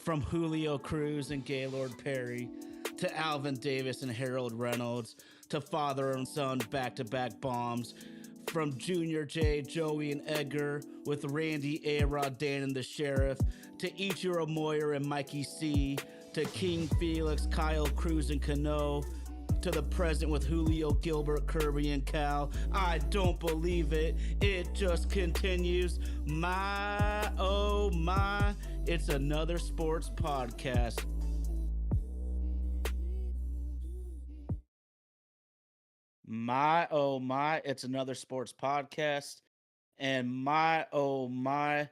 From Julio Cruz and Gaylord Perry to Alvin Davis and Harold Reynolds to father and son back to back bombs. From Junior J, Joey, and Edgar with Randy, A-Rod, Dan, and the Sheriff to Ichiro Moyer and Mikey C to King Felix, Kyle Cruz, and Cano to the present with Julio, Gilbert, Kirby, and Cal. I don't believe it. It just continues. My, oh my, it's another sports podcast. My, oh my, it's another sports podcast. And my, oh my,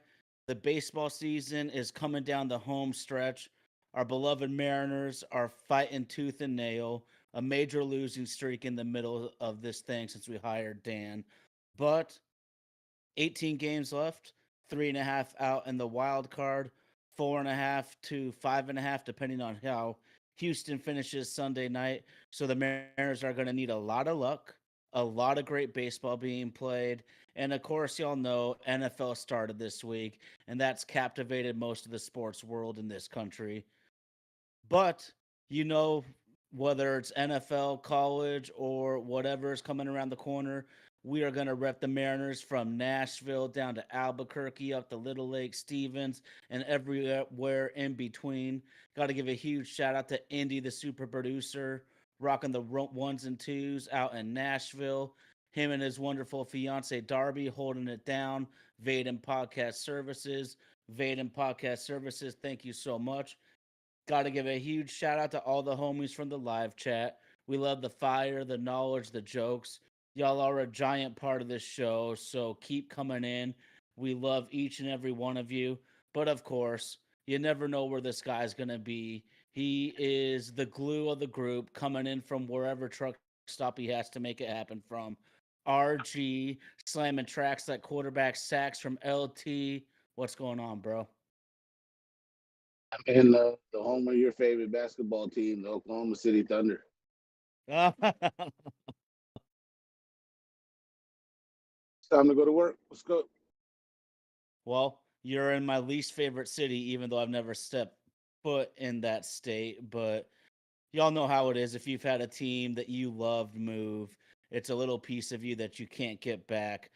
the baseball season is coming down the home stretch. Our beloved Mariners are fighting tooth and nail, a major losing streak in the middle of this thing since we hired Dan. But 18 games left, 3.5 out in the wild card, 4.5 to 5.5, depending on how Houston finishes Sunday night. So the Mariners are going to need a lot of luck, a lot of great baseball being played. And of course, y'all know NFL started this week, and that's captivated most of the sports world in this country. But you know, whether it's NFL, college, or whatever is coming around the corner, we are going to rep the Mariners from Nashville down to Albuquerque, up to Little Lake, Stevens, and everywhere in between. Got to give a huge shout out to Indy, the super producer, rocking the ones and twos out in Nashville. Him and his wonderful fiance Darby holding it down. Vaden Podcast Services. Vaden Podcast Services, thank you so much. Got to give a huge shout out to all the homies from the live chat. We love the fire, the knowledge, the jokes. Y'all are a giant part of this show, so keep coming in. We love each and every one of you. But of course, you never know where this guy's going to be. He is the glue of the group, coming in from wherever truck stop he has to make it happen from. RG, slamming tracks like quarterback sacks from LT. What's going on, bro? And the home of your favorite basketball team, the Oklahoma City Thunder. It's time to go to work. Let's go. Well, you're in my least favorite city, even though I've never stepped foot in that state. But y'all know how it is. If you've had a team that you loved move, it's a little piece of you that you can't get back.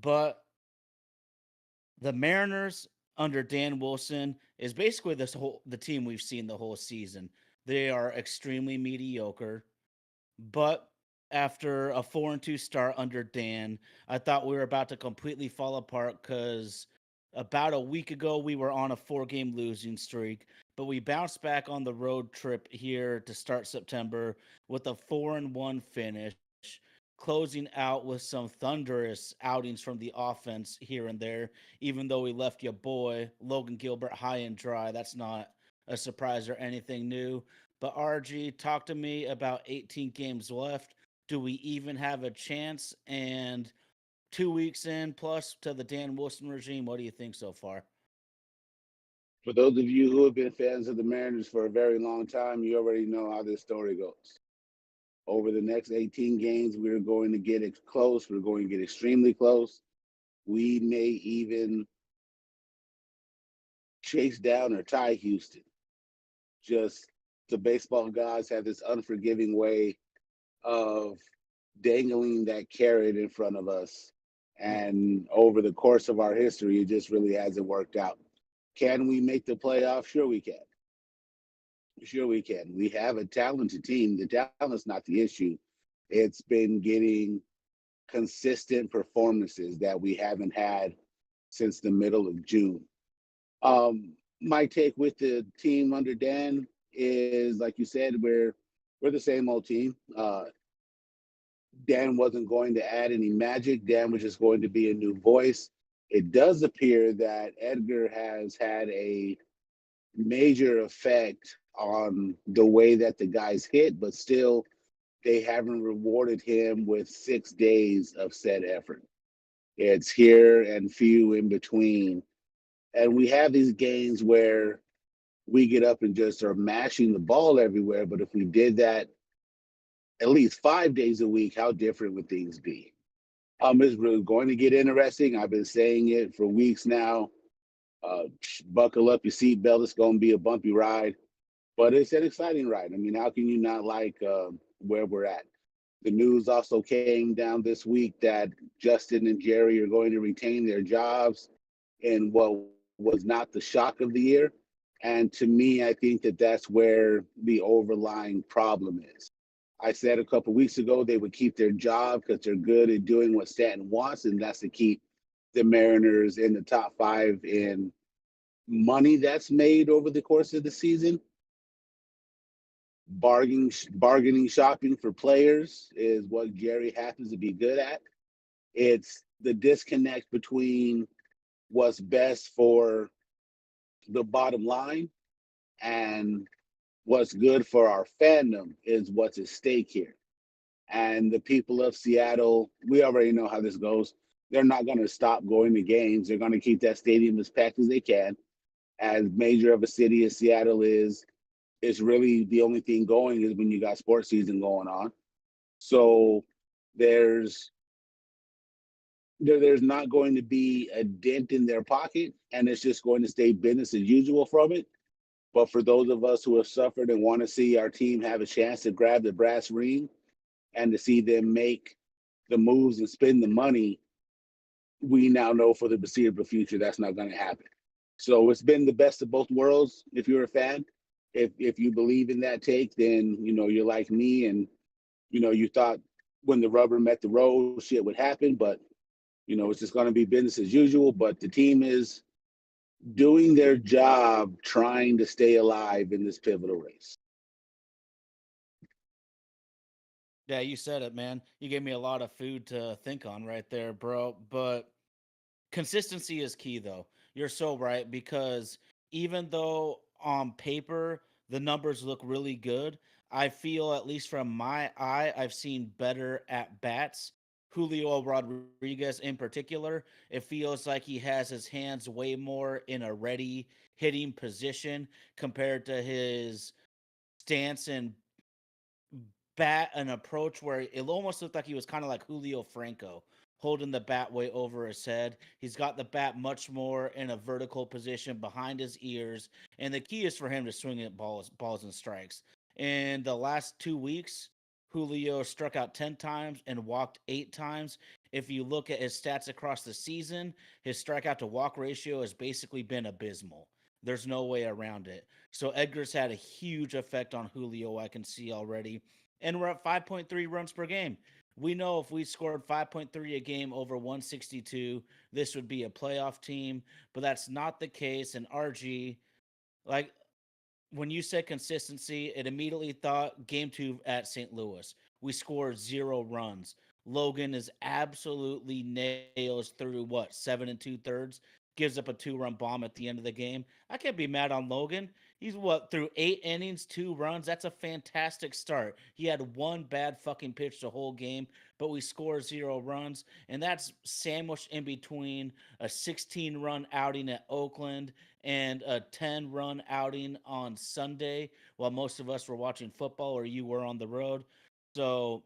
But the Mariners under Dan Wilson is basically the team we've seen the whole season. They are extremely mediocre, but after a 4-2 start under Dan, I thought we were about to completely fall apart because about a week ago we were on a 4-game losing streak, but we bounced back on the road trip here to start September with a 4-1 finish, closing out with some thunderous outings from the offense here and there. Even though we left your boy Logan Gilbert high and dry, that's not a surprise or anything new. But RG, talk to me about 18 games left. Do we even have a chance? And 2 weeks in plus to the Dan Wilson regime, what do you think so far? For those of you who have been fans of the Mariners for a very long time, you already know how this story goes. Over the next 18 games, we're going to get close. We're going to get extremely close. We may even chase down or tie Houston. Just the baseball gods have this unforgiving way of dangling that carrot in front of us. And over the course of our history, it just really hasn't worked out. Can we make the playoffs? Sure, we can. Sure, we can. We have a talented team. The talent's not the issue. It's been getting consistent performances that we haven't had since the middle of June. My take with the team under Dan is, like you said, we're the same old team. Dan wasn't going to add any magic. Dan was just going to be a new voice. It does appear that Edgar has had a major effect on the way that the guys hit, but still, they haven't rewarded him with 6 days of said effort. It's here and few in between. And we have these games where we get up and just are mashing the ball everywhere. But if we did that at least 5 days a week, how different would things be? It's really going to get interesting. I've been saying it for weeks now. Buckle up your seatbelt. It's going to be a bumpy ride, but it's an exciting ride. I mean, how can you not like where we're at? The news also came down this week that Justin and Jerry are going to retain their jobs in what was not the shock of the year. And to me, I think that that's where the overlying problem is. I said a couple weeks ago they would keep their job because they're good at doing what Stanton wants, and that's to keep the Mariners in the top five in money that's made over the course of the season. Bargaining shopping for players is what Jerry happens to be good at. It's the disconnect between what's best for the bottom line and what's good for our fandom is what's at stake here. And the people of Seattle, we already know how this goes. They're not going to stop going to games. They're going to keep that stadium as packed as they can. As major of a city as Seattle is, it's really the only thing going is when you got sports season going on. So there's not going to be a dent in their pocket, and it's just going to stay business as usual from it. But for those of us who have suffered and want to see our team have a chance to grab the brass ring and to see them make the moves and spend the money, we now know for the foreseeable future that's not going to happen. So it's been the best of both worlds if you're a fan. If you believe in that take, then you're like me, and you thought when the rubber met the road, shit would happen, but it's just going to be business as usual. But the team is doing their job trying to stay alive in this pivotal race. Yeah, you said it, man. You gave me a lot of food to think on right there, bro. But consistency is key, though. You're so right because even though on paper the numbers look really good, I feel, at least from my eye, I've seen better at bats. Julio Rodriguez, in particular, it feels like he has his hands way more in a ready hitting position compared to his stance and bat an approach where it almost looked like he was kind of like Julio Franco, holding the bat way over his head. He's got the bat much more in a vertical position behind his ears, and the key is for him to swing at balls and strikes. In the last 2 weeks, Julio struck out 10 times and walked 8 times. If you look at his stats across the season, his strikeout to walk ratio has basically been abysmal. There's no way around it. So Edgar's had a huge effect on Julio, I can see already, and we're at 5.3 runs per game. We know if we scored 5.3 a game over 162, this would be a playoff team, but that's not the case. And RG, like, when you said consistency, it immediately thought game two at St. Louis. We scored 0 runs. Logan is absolutely nails through what, 7 2/3, gives up a 2 run bomb at the end of the game. I can't be mad on Logan. He's what, through 8 innings, 2 runs. That's a fantastic start. He had one bad fucking pitch the whole game, but we score 0 runs, and that's sandwiched in between a 16 run outing at Oakland and a 10 run outing on Sunday while most of us were watching football or you were on the road. So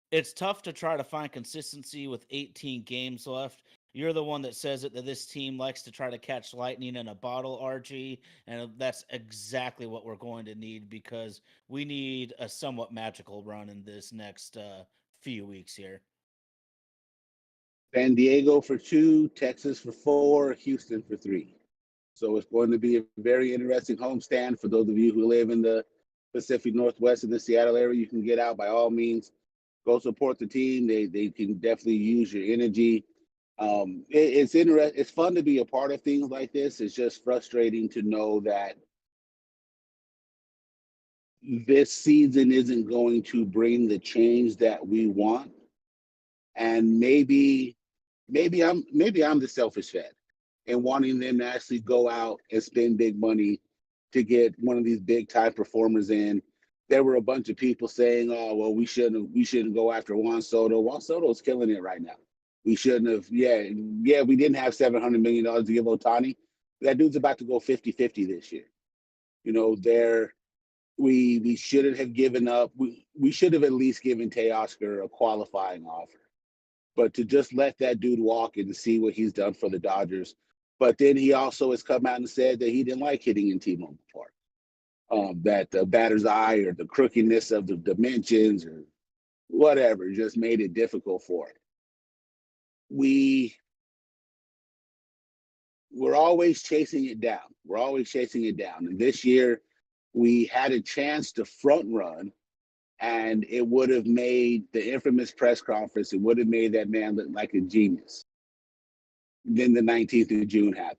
it's tough to try to find consistency with 18 games left. You're the one that says it, that this team likes to try to catch lightning in a bottle, RG, and that's exactly what we're going to need because we need a somewhat magical run in this next few weeks here. San Diego for 2, Texas for 4, Houston for 3. So it's going to be a very interesting homestand for those of you who live in the Pacific Northwest in the Seattle area. You can get out by all means. Go support the team. They can definitely use your energy. It's interesting. It's fun to be a part of things like this. It's just frustrating to know that this season isn't going to bring the change that we want. And maybe I'm the selfish fan and wanting them to actually go out and spend big money to get one of these big time performers in. There were a bunch of people saying, "Oh, well, we shouldn't go after Juan Soto. Juan Soto's killing it right now. We shouldn't have. Yeah. We didn't have $700 million to give Ohtani. That dude's about to go 50-50 this year. There we shouldn't have given up. We should have at least given Teoscar a qualifying offer. But to just let that dude walk and to see what he's done for the Dodgers, But then he also has come out and said that he didn't like hitting in T-Mobile Park. That the batter's eye or the crookedness of the dimensions or whatever just made it difficult for him. We're always chasing it down. We're always chasing it down. And this year, we had a chance to front run, and it would have made the infamous press conference, it would have made that man look like a genius. Then the 19th of June happened.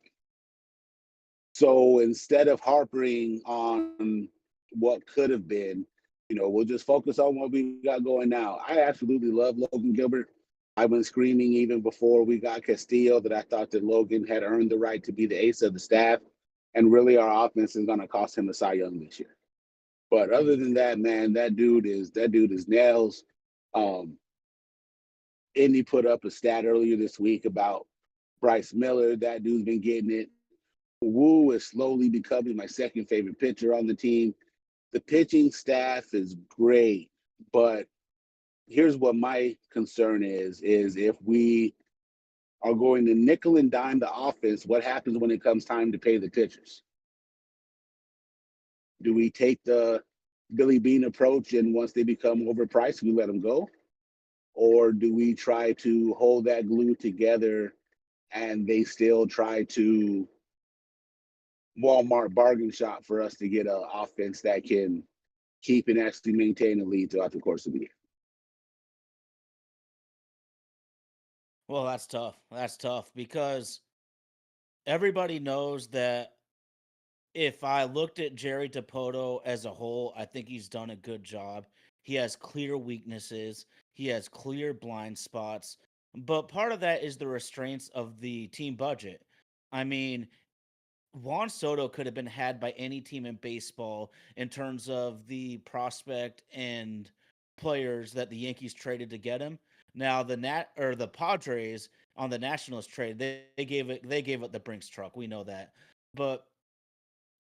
So instead of harping on what could have been, we'll just focus on what we got going now. I absolutely love Logan Gilbert. I've been screaming even before we got Castillo that I thought that Logan had earned the right to be the ace of the staff. And really, our offense is going to cost him a Cy Young this year. But other than that, man, that dude is nails. Indy put up a stat earlier this week about Bryce Miller. That dude's been getting it. Wu is slowly becoming my second favorite pitcher on the team. The pitching staff is great, but here's what my concern is if we are going to nickel and dime the offense, what happens when it comes time to pay the pitchers? Do we take the Billy Beane approach and once they become overpriced, we let them go? Or do we try to hold that glue together and they still try to Walmart bargain shop for us to get an offense that can keep and actually maintain a lead throughout the course of the year? Well, that's tough. That's tough because everybody knows that if I looked at Jerry Dipoto as a whole, I think he's done a good job. He has clear weaknesses, he has clear blind spots, but part of that is the restraints of the team budget. I mean, Juan Soto could have been had by any team in baseball in terms of the prospect and players that the Yankees traded to get him. Now the Padres on the Nationals trade, they gave it the Brinks truck. We know that. But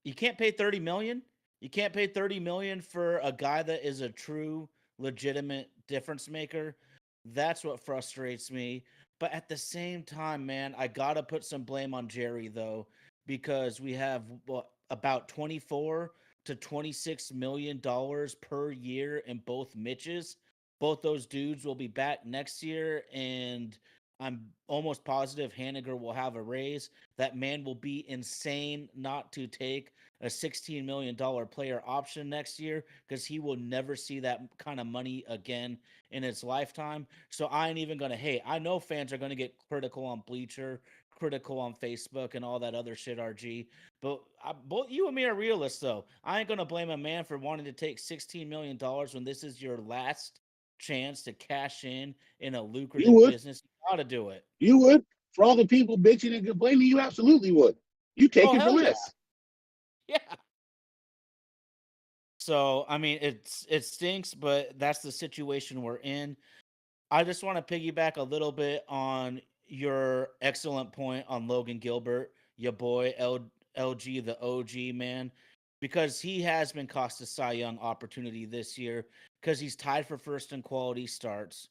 you can't pay 30 million. You can't pay 30 million for a guy that is a true legitimate difference maker. That's what frustrates me. But at the same time, man, I got to put some blame on Jerry though because we have what about 24 to 26 million dollars per year in both Mitches. Both those dudes will be back next year and I'm almost positive Haniger will have a raise. That man will be insane not to take a $16 million player option next year because he will never see that kind of money again in his lifetime. So I ain't even going to hate. I know fans are going to get critical on Bleacher, critical on Facebook, and all that other shit, RG. But both you and me are realists, though. I ain't going to blame a man for wanting to take $16 million when this is your last chance to cash in a You lucrative would. business. You got to do it. You would. For all the people bitching and complaining, you absolutely would. You take Oh, it for hell yeah. less. Yeah. So, I mean, it stinks, but that's the situation we're in. I just want to piggyback a little bit on your excellent point on Logan Gilbert, your boy LG, the OG man, because he has been cost a Cy Young opportunity this year because he's tied for first in quality starts.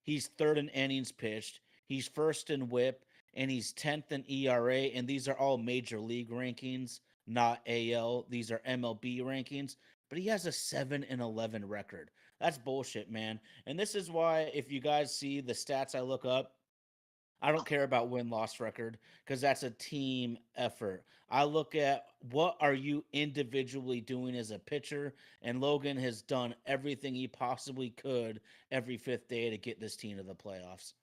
He's third in innings pitched. He's first in whip, and he's 10th in ERA. And these are all major league rankings, not AL. These are MLB rankings. But he has a 7-11 record. That's bullshit, man. And this is why, if you guys see the stats I look up, I don't care about win-loss record because that's a team effort. I look at what are you individually doing as a pitcher, and Logan has done everything he possibly could every fifth day to get this team to the playoffs.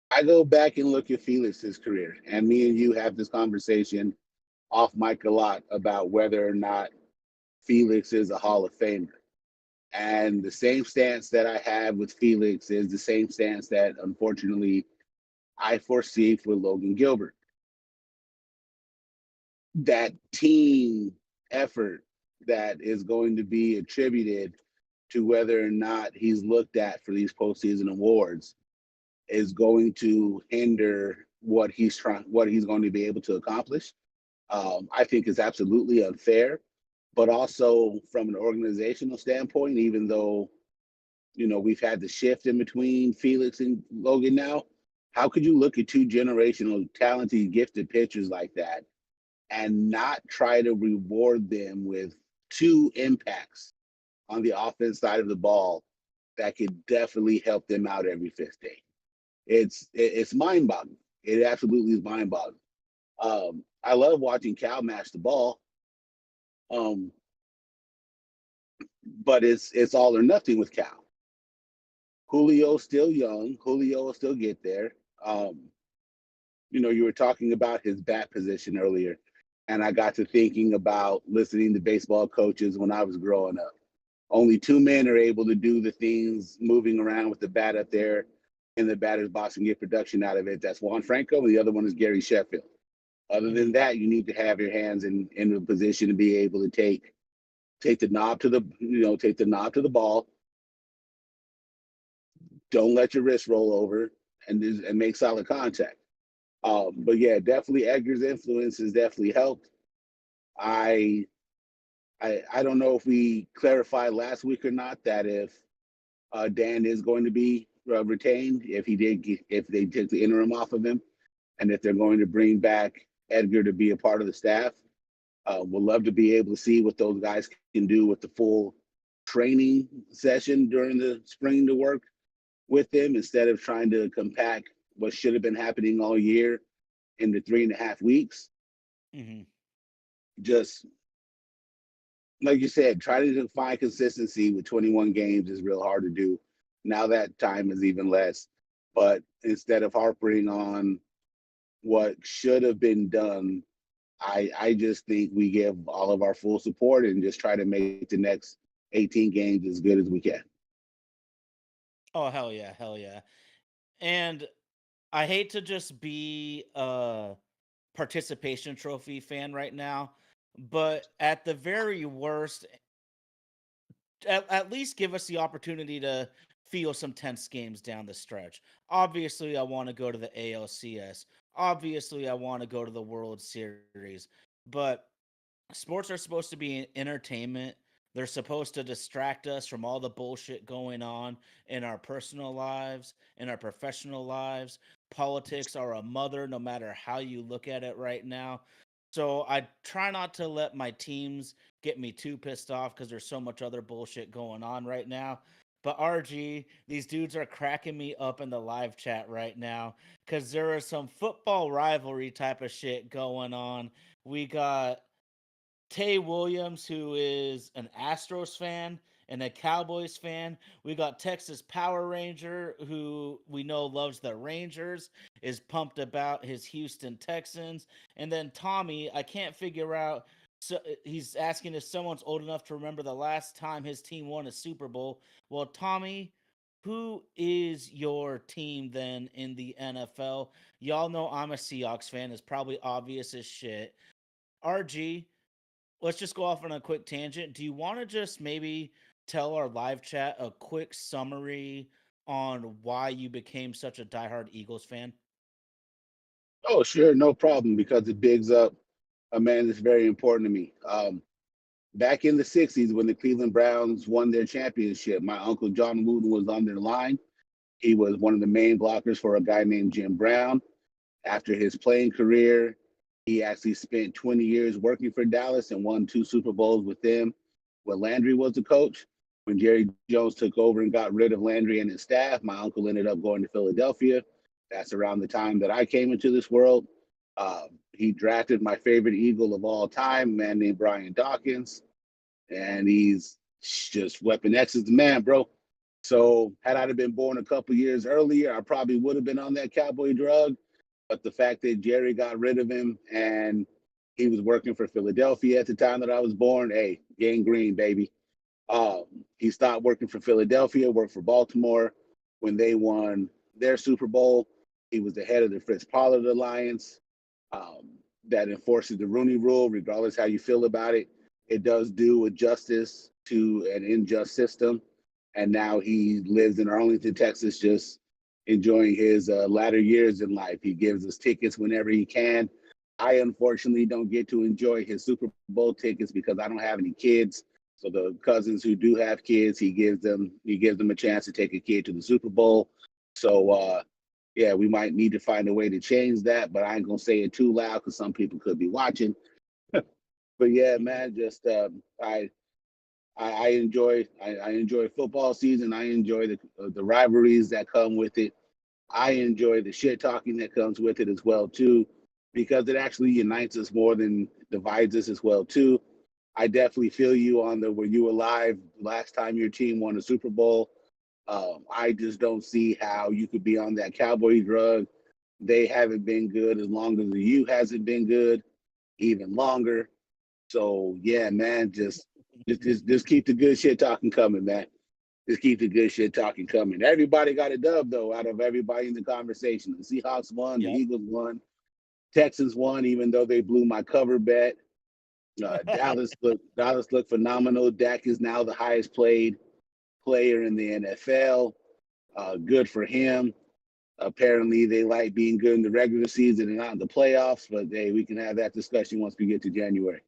I go back and look at Felix's career, and me and you have this conversation off mic a lot about whether or not Felix is a Hall of Famer. And the same stance that I have with Felix is the same stance that unfortunately I foresee for Logan Gilbert. That team effort that is going to be attributed to whether or not he's looked at for these postseason awards is going to hinder what he's going to be able to accomplish. I think is absolutely unfair, but also from an organizational standpoint, even though we've had the shift in between Felix and Logan now, How could you look at two generational, talented, gifted pitchers like that and not try to reward them with two impacts on the offense side of the ball that could definitely help them out every fifth day? It's mind boggling. It absolutely is mind boggling. I love watching Cal mash the ball, um, but it's all or nothing with Cal. Julio's still young. Julio will still get there. You were talking about his bat position earlier, and I got to thinking about listening to baseball coaches when I was growing up. Only two men are able to do the things moving around with the bat up there in the batter's box and get production out of it. That's Juan Franco, and the other one is Gary Sheffield. Other than that, you need to have your hands in a position to be able to take the knob to the ball. Don't let your wrist roll over and make solid contact. But yeah, definitely Edgar's influence has definitely helped. I I don't know if we clarified last week or not that if Dan is going to be retained, if they took the interim off of him, and if they're going to bring back Edgar to be a part of the staff. We'll love to be able to see what those guys can do with the full training session during the spring to work with them instead of trying to compact what should have been happening all year into 3.5 weeks. Mm-hmm. Just like you said, try to find consistency with 21 games is real hard to do. Now that time is even less. But instead of harping on what should have been done, I just think we give all of our full support and just try to make the next 18 games as good as we can. Oh, hell yeah, hell yeah. And I hate to just be a participation trophy fan right now, but at the very worst, at least give us the opportunity to feel some tense games down the stretch. Obviously, I want to go to the ALCS. Obviously, I want to go to the World Series. But sports are supposed to be entertainment. They're supposed to distract us from all the bullshit going on in our personal lives, in our professional lives. Politics are a mother, no matter how you look at it right now. So I try not to let my teams get me too pissed off because there's so much other bullshit going on right now. But RG, these dudes are cracking me up in the live chat right now because there is some football rivalry type of shit going on. We got Tay Williams, who is an Astros fan and a Cowboys fan. We got Texas Power Ranger, who we know loves the Rangers, is pumped about his Houston Texans. And then Tommy, I can't figure out. So he's asking if someone's old enough to remember the last time his team won a Super Bowl. Well, Tommy, who is your team then in the NFL? Y'all know I'm a Seahawks fan. It's probably obvious as shit. RG, let's just go off on a quick tangent. Do you want to just maybe tell our live chat a quick summary on why you became such a diehard Eagles fan? Oh, sure, no problem, because it bigs up a man that's very important to me. Back in the 60s, when the Cleveland Browns won their championship, my uncle John Wooden was on their line. He was one of the main blockers for a guy named Jim Brown. After his playing career, he actually spent 20 years working for Dallas and won 2 Super Bowls with them when Landry was the coach. When Jerry Jones took over and got rid of Landry and his staff, my uncle ended up going to Philadelphia. That's around the time that I came into this world. He drafted my favorite Eagle of all time, a man named Brian Dawkins, and he's just Weapon X is the man, bro. So had I been born a couple years earlier, I probably would have been on that cowboy drug. But the fact that Jerry got rid of him and he was working for Philadelphia at the time that I was born, hey, gang green, baby. He stopped working for Philadelphia, worked for Baltimore when they won their Super Bowl. He was the head of the Fritz Pollard Alliance that enforces the Rooney Rule, regardless how you feel about it. It does do a justice to an unjust system. And now he lives in Arlington, Texas, just enjoying his latter years in life. He gives us tickets whenever he can. I unfortunately don't get to enjoy his Super Bowl tickets because I don't have any kids. So the cousins who do have kids, he gives them a chance to take a kid to the Super Bowl. So yeah, we might need to find a way to change that, but I ain't gonna say it too loud because some people could be watching. But yeah, man, just I enjoy I enjoy football season. I enjoy the rivalries that come with it. I enjoy the shit talking that comes with it as well too, because it actually unites us more than divides us as well too. I definitely feel you on the were you alive last time your team won a Super Bowl. I just don't see how you could be on that cowboy drug. They haven't been good as long as the U hasn't been good, even longer. So yeah, man, just keep the good shit talking coming, man. Just keep the good shit talking coming. Everybody got a dub though, out of everybody in the conversation. The Seahawks won, the Yep. Eagles won, Texans won, even though they blew my cover bet. Dallas looked phenomenal. Dak is now the highest played player in the NFL. Good for him. Apparently, they like being good in the regular season and not in the playoffs. But hey, we can have that discussion once we get to January.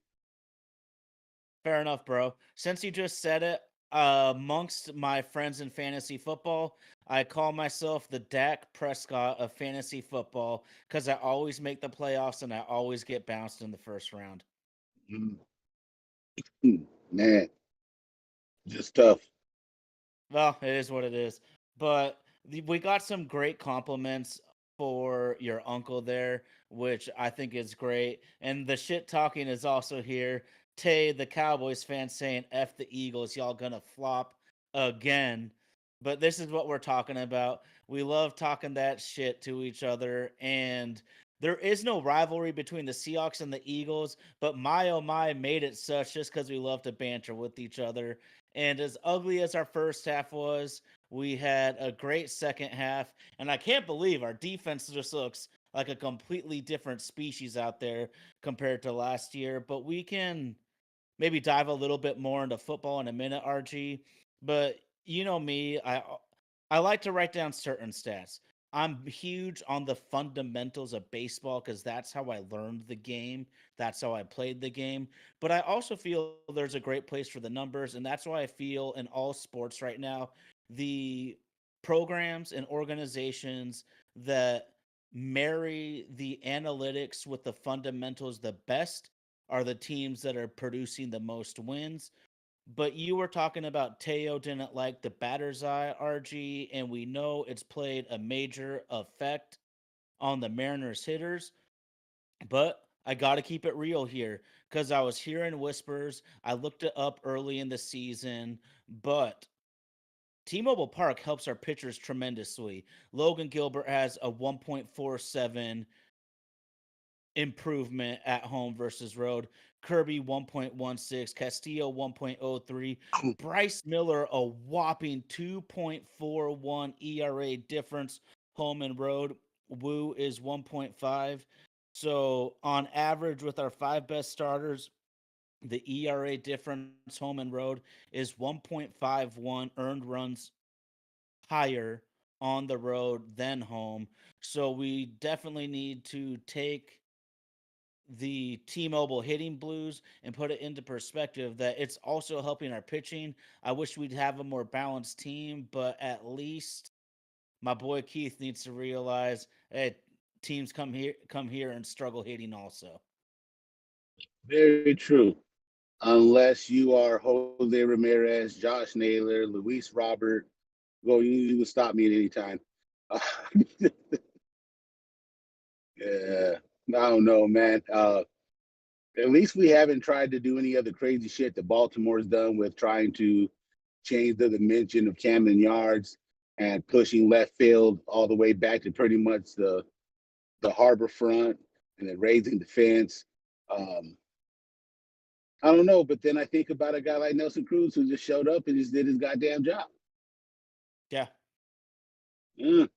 Fair enough, bro. Since you just said it, amongst my friends in fantasy football, I call myself the Dak Prescott of fantasy football because I always make the playoffs and I always get bounced in the first round. Mm. Man, just tough. Well, it is what it is. But we got some great compliments for your uncle there, which I think is great. And the shit talking is also here. Tay, the Cowboys fan, saying F the Eagles, y'all gonna flop again. But this is what we're talking about. We love talking that shit to each other. And there is no rivalry between the Seahawks and the Eagles, but my oh my made it such just because we love to banter with each other. And as ugly as our first half was, we had a great second half. And I can't believe our defense just looks like a completely different species out there compared to last year. But we can maybe dive a little bit more into football in a minute, RG. But you know me, I like to write down certain stats. I'm huge on the fundamentals of baseball because that's how I learned the game. That's how I played the game. But I also feel there's a great place for the numbers. And that's why I feel in all sports right now, the programs and organizations that marry the analytics with the fundamentals the best are the teams that are producing the most wins. But you were talking about Teo didn't like the batter's eye, RG, and we know it's played a major effect on the Mariners hitters. But I got to keep it real here because I was hearing whispers. I looked it up early in the season, but T-Mobile Park helps our pitchers tremendously. Logan Gilbert has a 1.47 improvement at home versus road. Kirby 1.16, Castillo 1.03, Bryce Miller a whopping 2.41 ERA difference home and road. Woo is 1.5. So on average with our five best starters, the ERA difference home and road is 1.51 earned runs higher on the road than home. So we definitely need to take the T-Mobile hitting blues and put it into perspective that it's also helping our pitching. I wish we'd have a more balanced team, but at least my boy Keith needs to realize, hey, teams come here and struggle hitting also. Very true. Unless you are Jose Ramirez, Josh Naylor, Luis Robert, well, you can stop me at any time. Uh, yeah, I don't know, man. At least we haven't tried to do any of the crazy shit that Baltimore's done with trying to change the dimension of Camden Yards and pushing left field all the way back to pretty much the harbor front and then raising the fence. Um, I don't know, but then I think about a guy like Nelson Cruz who just showed up and just did his goddamn job. Yeah. Mm,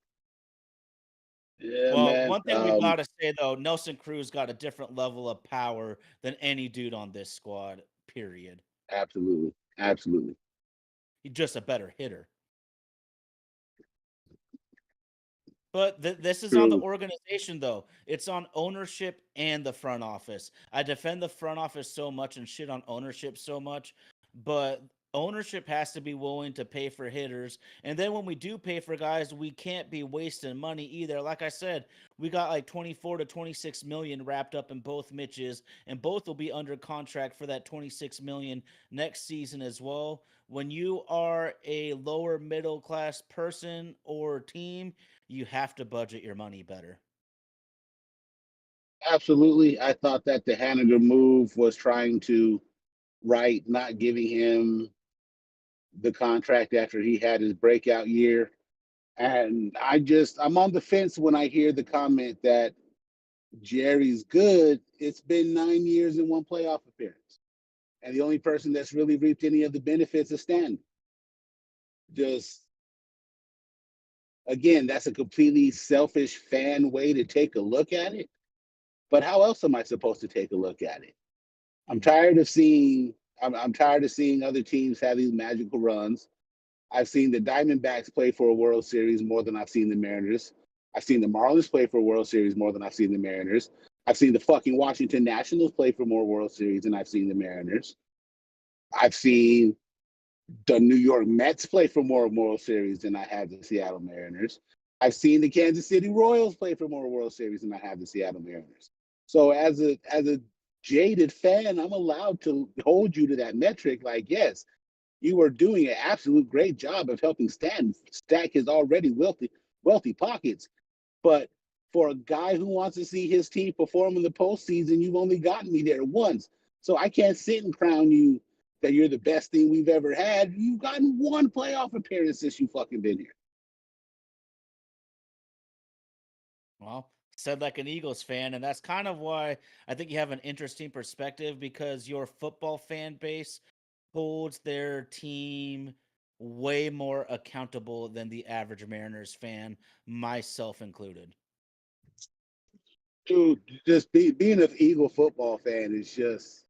yeah, Well, man. one thing we gotta say though, Nelson Cruz got a different level of power than any dude on this squad. Period. Absolutely, absolutely He's just a better hitter. But this is on the true. organization, though. It's on ownership and the front office. I defend the front office so much and shit on ownership so much, but ownership has to be willing to pay for hitters. And then when we do pay for guys, we can't be wasting money either. Like I said, we got like 24 to 26 million wrapped up in both Mitches, and both will be under contract for that 26 million next season as well. When you are a lower middle class person or team, you have to budget your money better. Absolutely. I thought that the Haniger move was trying to right, not giving him the contract after he had his breakout year. And I'm on the fence when I hear the comment that Jerry's good. It's been 9 years and one playoff appearance. And the only person that's really reaped any of the benefits is Stanton. Just, again, that's a completely selfish fan way to take a look at it. But how else am I supposed to take a look at it? I'm Mhm. tired of seeing I'm tired of seeing other teams have these magical runs. I've seen the Diamondbacks play for a World Series more than I've seen the Mariners. I've seen the Marlins play for a World Series more than I've seen the Mariners. I've seen the fucking Washington Nationals play for more World Series than I've seen the Mariners. I've seen the New York Mets play for more World Series than I have the Seattle Mariners. I've seen the Kansas City Royals play for more World Series than I have the Seattle Mariners. So as a jaded fan, I'm allowed to hold you to that metric. Like, yes, you are doing an absolute great job of helping Stan stack his already wealthy pockets. But for a guy who wants to see his team perform in the postseason, you've only gotten me there once. So I can't sit and crown you that you're the best thing we've ever had. You've gotten one playoff appearance since you fucking been here. Well, said like an Eagles fan, and that's kind of why I think you have an interesting perspective because your football fan base holds their team way more accountable than the average Mariners fan, myself included. Dude, being an Eagle football fan is just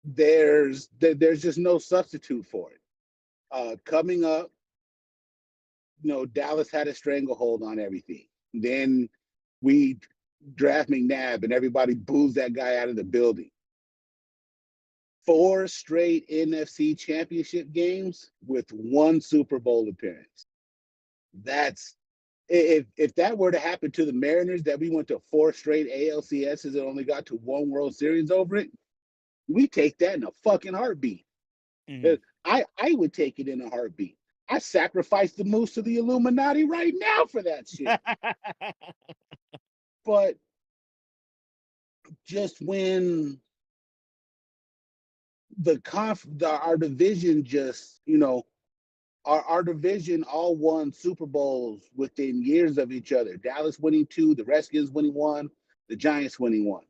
there's just no substitute for it. Coming up, Dallas had a stranglehold on everything. Then we draft McNabb and everybody boos that guy out of the building. 4 straight NFC championship games with one Super Bowl appearance. That's if that were to happen to the Mariners, that we went to 4 straight ALCSs and only got to one World Series over it, we take that in a fucking heartbeat. Mhm. I would take it in a heartbeat. I sacrifice the moose to the Illuminati right now for that shit. But just when our division just our division all won Super Bowls within years of each other. Dallas winning 2, the Redskins winning 1, the Giants winning 1.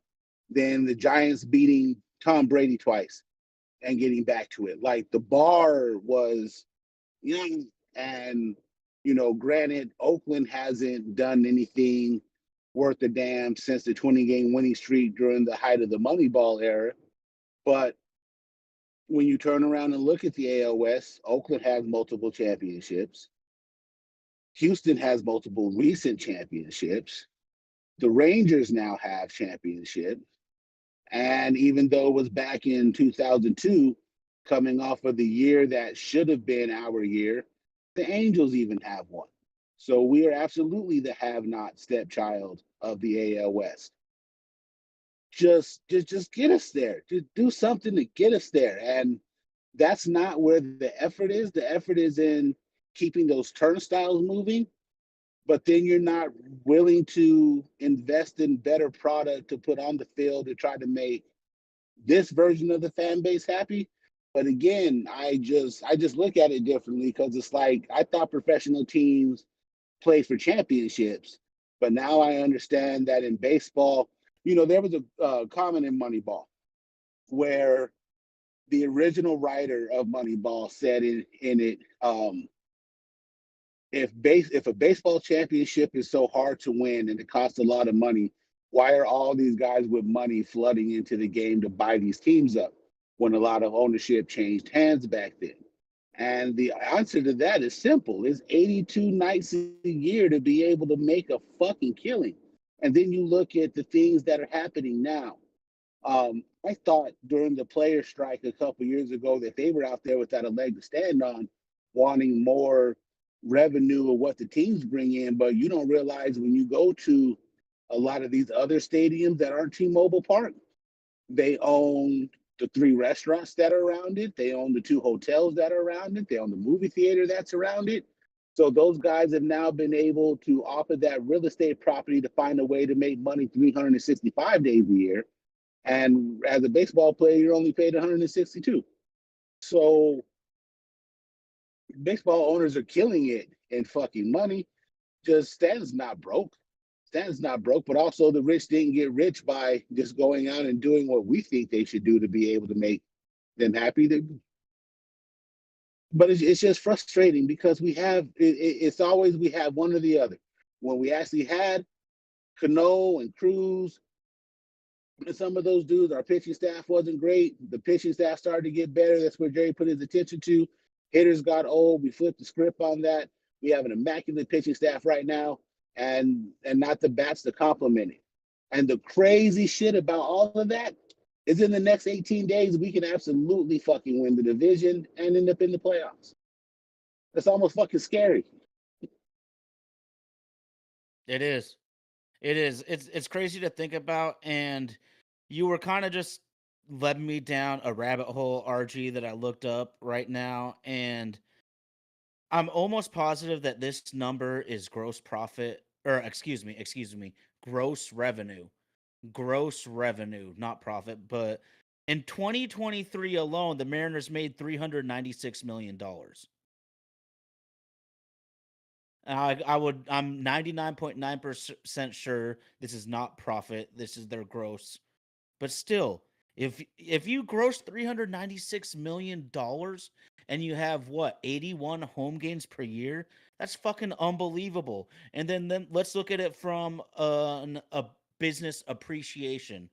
Then the Giants beating Tom Brady twice and getting back to it. Like the bar was young, and granted, Oakland hasn't done anything worth a damn since the 20-game winning streak during the height of the Moneyball era. But when you turn around and look at the AL West, Oakland has multiple championships. Houston has multiple recent championships. The Rangers now have championships. And even though it was back in 2002, coming off of the year that should have been our year, the Angels even have one. So we are absolutely the have-not stepchild of the AL West. Just get us there. Just do something to get us there. And that's not where the effort is. The effort is in keeping those turnstiles moving, but then you're not willing to invest in better product to put on the field to try to make this version of the fan base happy. But again, I just look at it differently because it's like I thought professional teams play for championships, but now I understand that in baseball, there was a comment in Moneyball where the original writer of Moneyball said in it, if a baseball championship is so hard to win and it costs a lot of money, why are all these guys with money flooding into the game to buy these teams up when a lot of ownership changed hands back then? And the answer to that is simple. It's 82 nights a year to be able to make a fucking killing. And then you look at the things that are happening now. I thought during the player strike a couple years ago that they were out there without a leg to stand on, wanting more revenue of what the teams bring in. But you don't realize when you go to a lot of these other stadiums that aren't T-Mobile Park, they own the 3 restaurants that are around it. They own the 2 hotels that are around it. They own the movie theater that's around it. So those guys have now been able to offer that real estate property to find a way to make money 365 days a year. And as a baseball player, you're only paid 162. So baseball owners are killing it in fucking money. Just Stanton's not broke. Stanton's not broke, but also the rich didn't get rich by just going out and doing what we think they should do to be able to make them happy. But it's just frustrating because it's always we have one or the other. When we actually had Cano and Cruz and some of those dudes, our pitching staff wasn't great. The pitching staff started to get better. That's where Jerry put his attention to. Hitters got old. We flipped the script on that. We have an immaculate pitching staff right now, and not the bats to complement it. And the crazy shit about all of that is in the next 18 days, we can absolutely fucking win the division and end up in the playoffs. That's almost fucking scary. It is. It is. It's crazy to think about, and you were kind of just led me down a rabbit hole, RG, that I looked up right now, and I'm almost positive that this number is gross profit, or excuse me, gross revenue. Gross revenue, not profit, but in 2023 alone, the Mariners made $396 million. I'm 99.9% sure this is not profit. This is their gross. But still, if you gross $396 million and you have what 81 home games per year, that's fucking unbelievable. And then let's look at it from a business appreciation.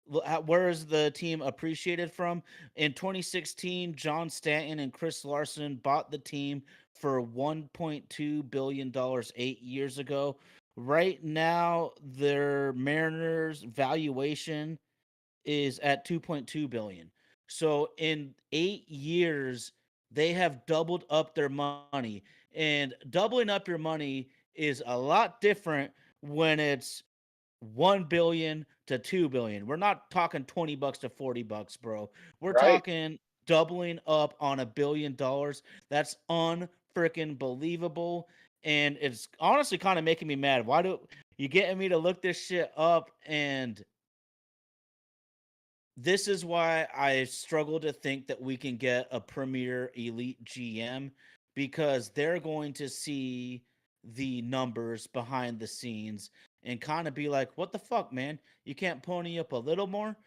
Where is the team appreciated from? In 2016, John Stanton and Chris Larson bought the team for $1.2 billion 8 years ago. Right now, their Mariners valuation is at 2.2 billion. So in 8 years, they have doubled up their money. And doubling up your money is a lot different when it's 1 billion to 2 billion. We're not talking $20 to $40, bro. We're Right? talking doubling up on $1 billion. That's unfreaking believable. And it's honestly kind of making me mad. Why do you getting me to look this shit up? And this is why I struggle to think that we can get a premier elite GM, because they're going to see the numbers behind the scenes and kind of be like, "What the fuck, man? You can't pony up a little more?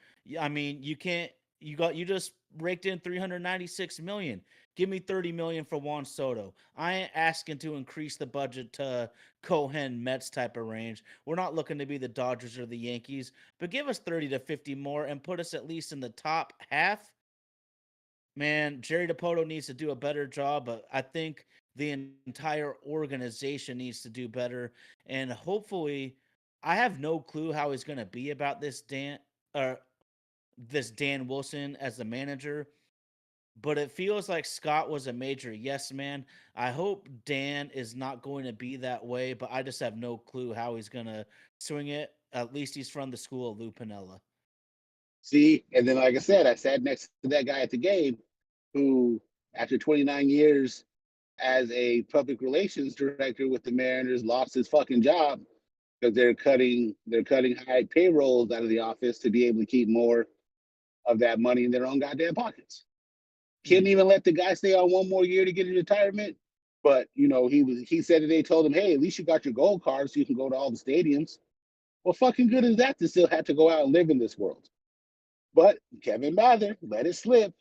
I mean, you can't. You just raked in 396 million. Give me 30 million for Juan Soto. I ain't asking to increase the budget to Cohen Mets type of range. We're not looking to be the Dodgers or the Yankees, but give us 30 to 50 more and put us at least in the top half." Man, Jerry Dipoto needs to do a better job, but I think the entire organization needs to do better. And hopefully, I have no clue how he's going to be about this Dan Wilson as the manager, but it feels like Scott was a major yes man. I hope Dan is not going to be that way, but I just have no clue how he's going to swing it. At least he's from the school of Lou Pinella. See, and then like I said, I sat next to that guy at the game who, after 29 years as a public relations director with the Mariners, lost his fucking job because they're cutting high payrolls out of the office to be able to keep more of that money in their own goddamn pockets. Couldn't even let the guy stay on one more year to get a retirement. But he said that they told him, hey, at least you got your gold card so you can go to all the stadiums. Well, fucking good is that to still have to go out and live in this world. But Kevin Mather let it slip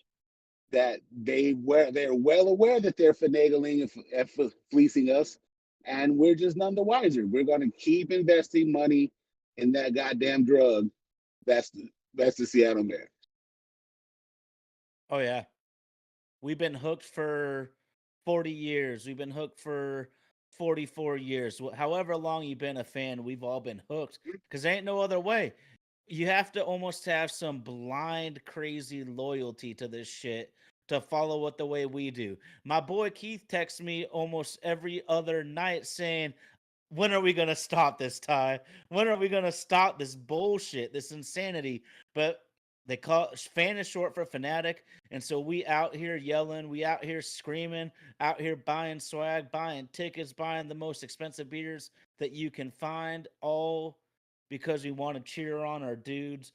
that they're well aware that they're finagling and fleecing us, and we're just none the wiser. We're going to keep investing money in that goddamn drug. That's the Seattle Mariners. Oh, yeah. We've been hooked for 40 years. We've been hooked for 44 years. However long you've been a fan, we've all been hooked because there ain't no other way. you have to almost have some blind, crazy loyalty to this shit to follow it the way we do. My boy Keith texts me almost every other night saying, when are we gonna stop this, Ty? When are we gonna stop this bullshit, this insanity? But they call fan is short for fanatic, and so we out here yelling, we out here screaming, out here buying swag, buying tickets, buying the most expensive beers that you can find, all because we want to cheer on our dudes.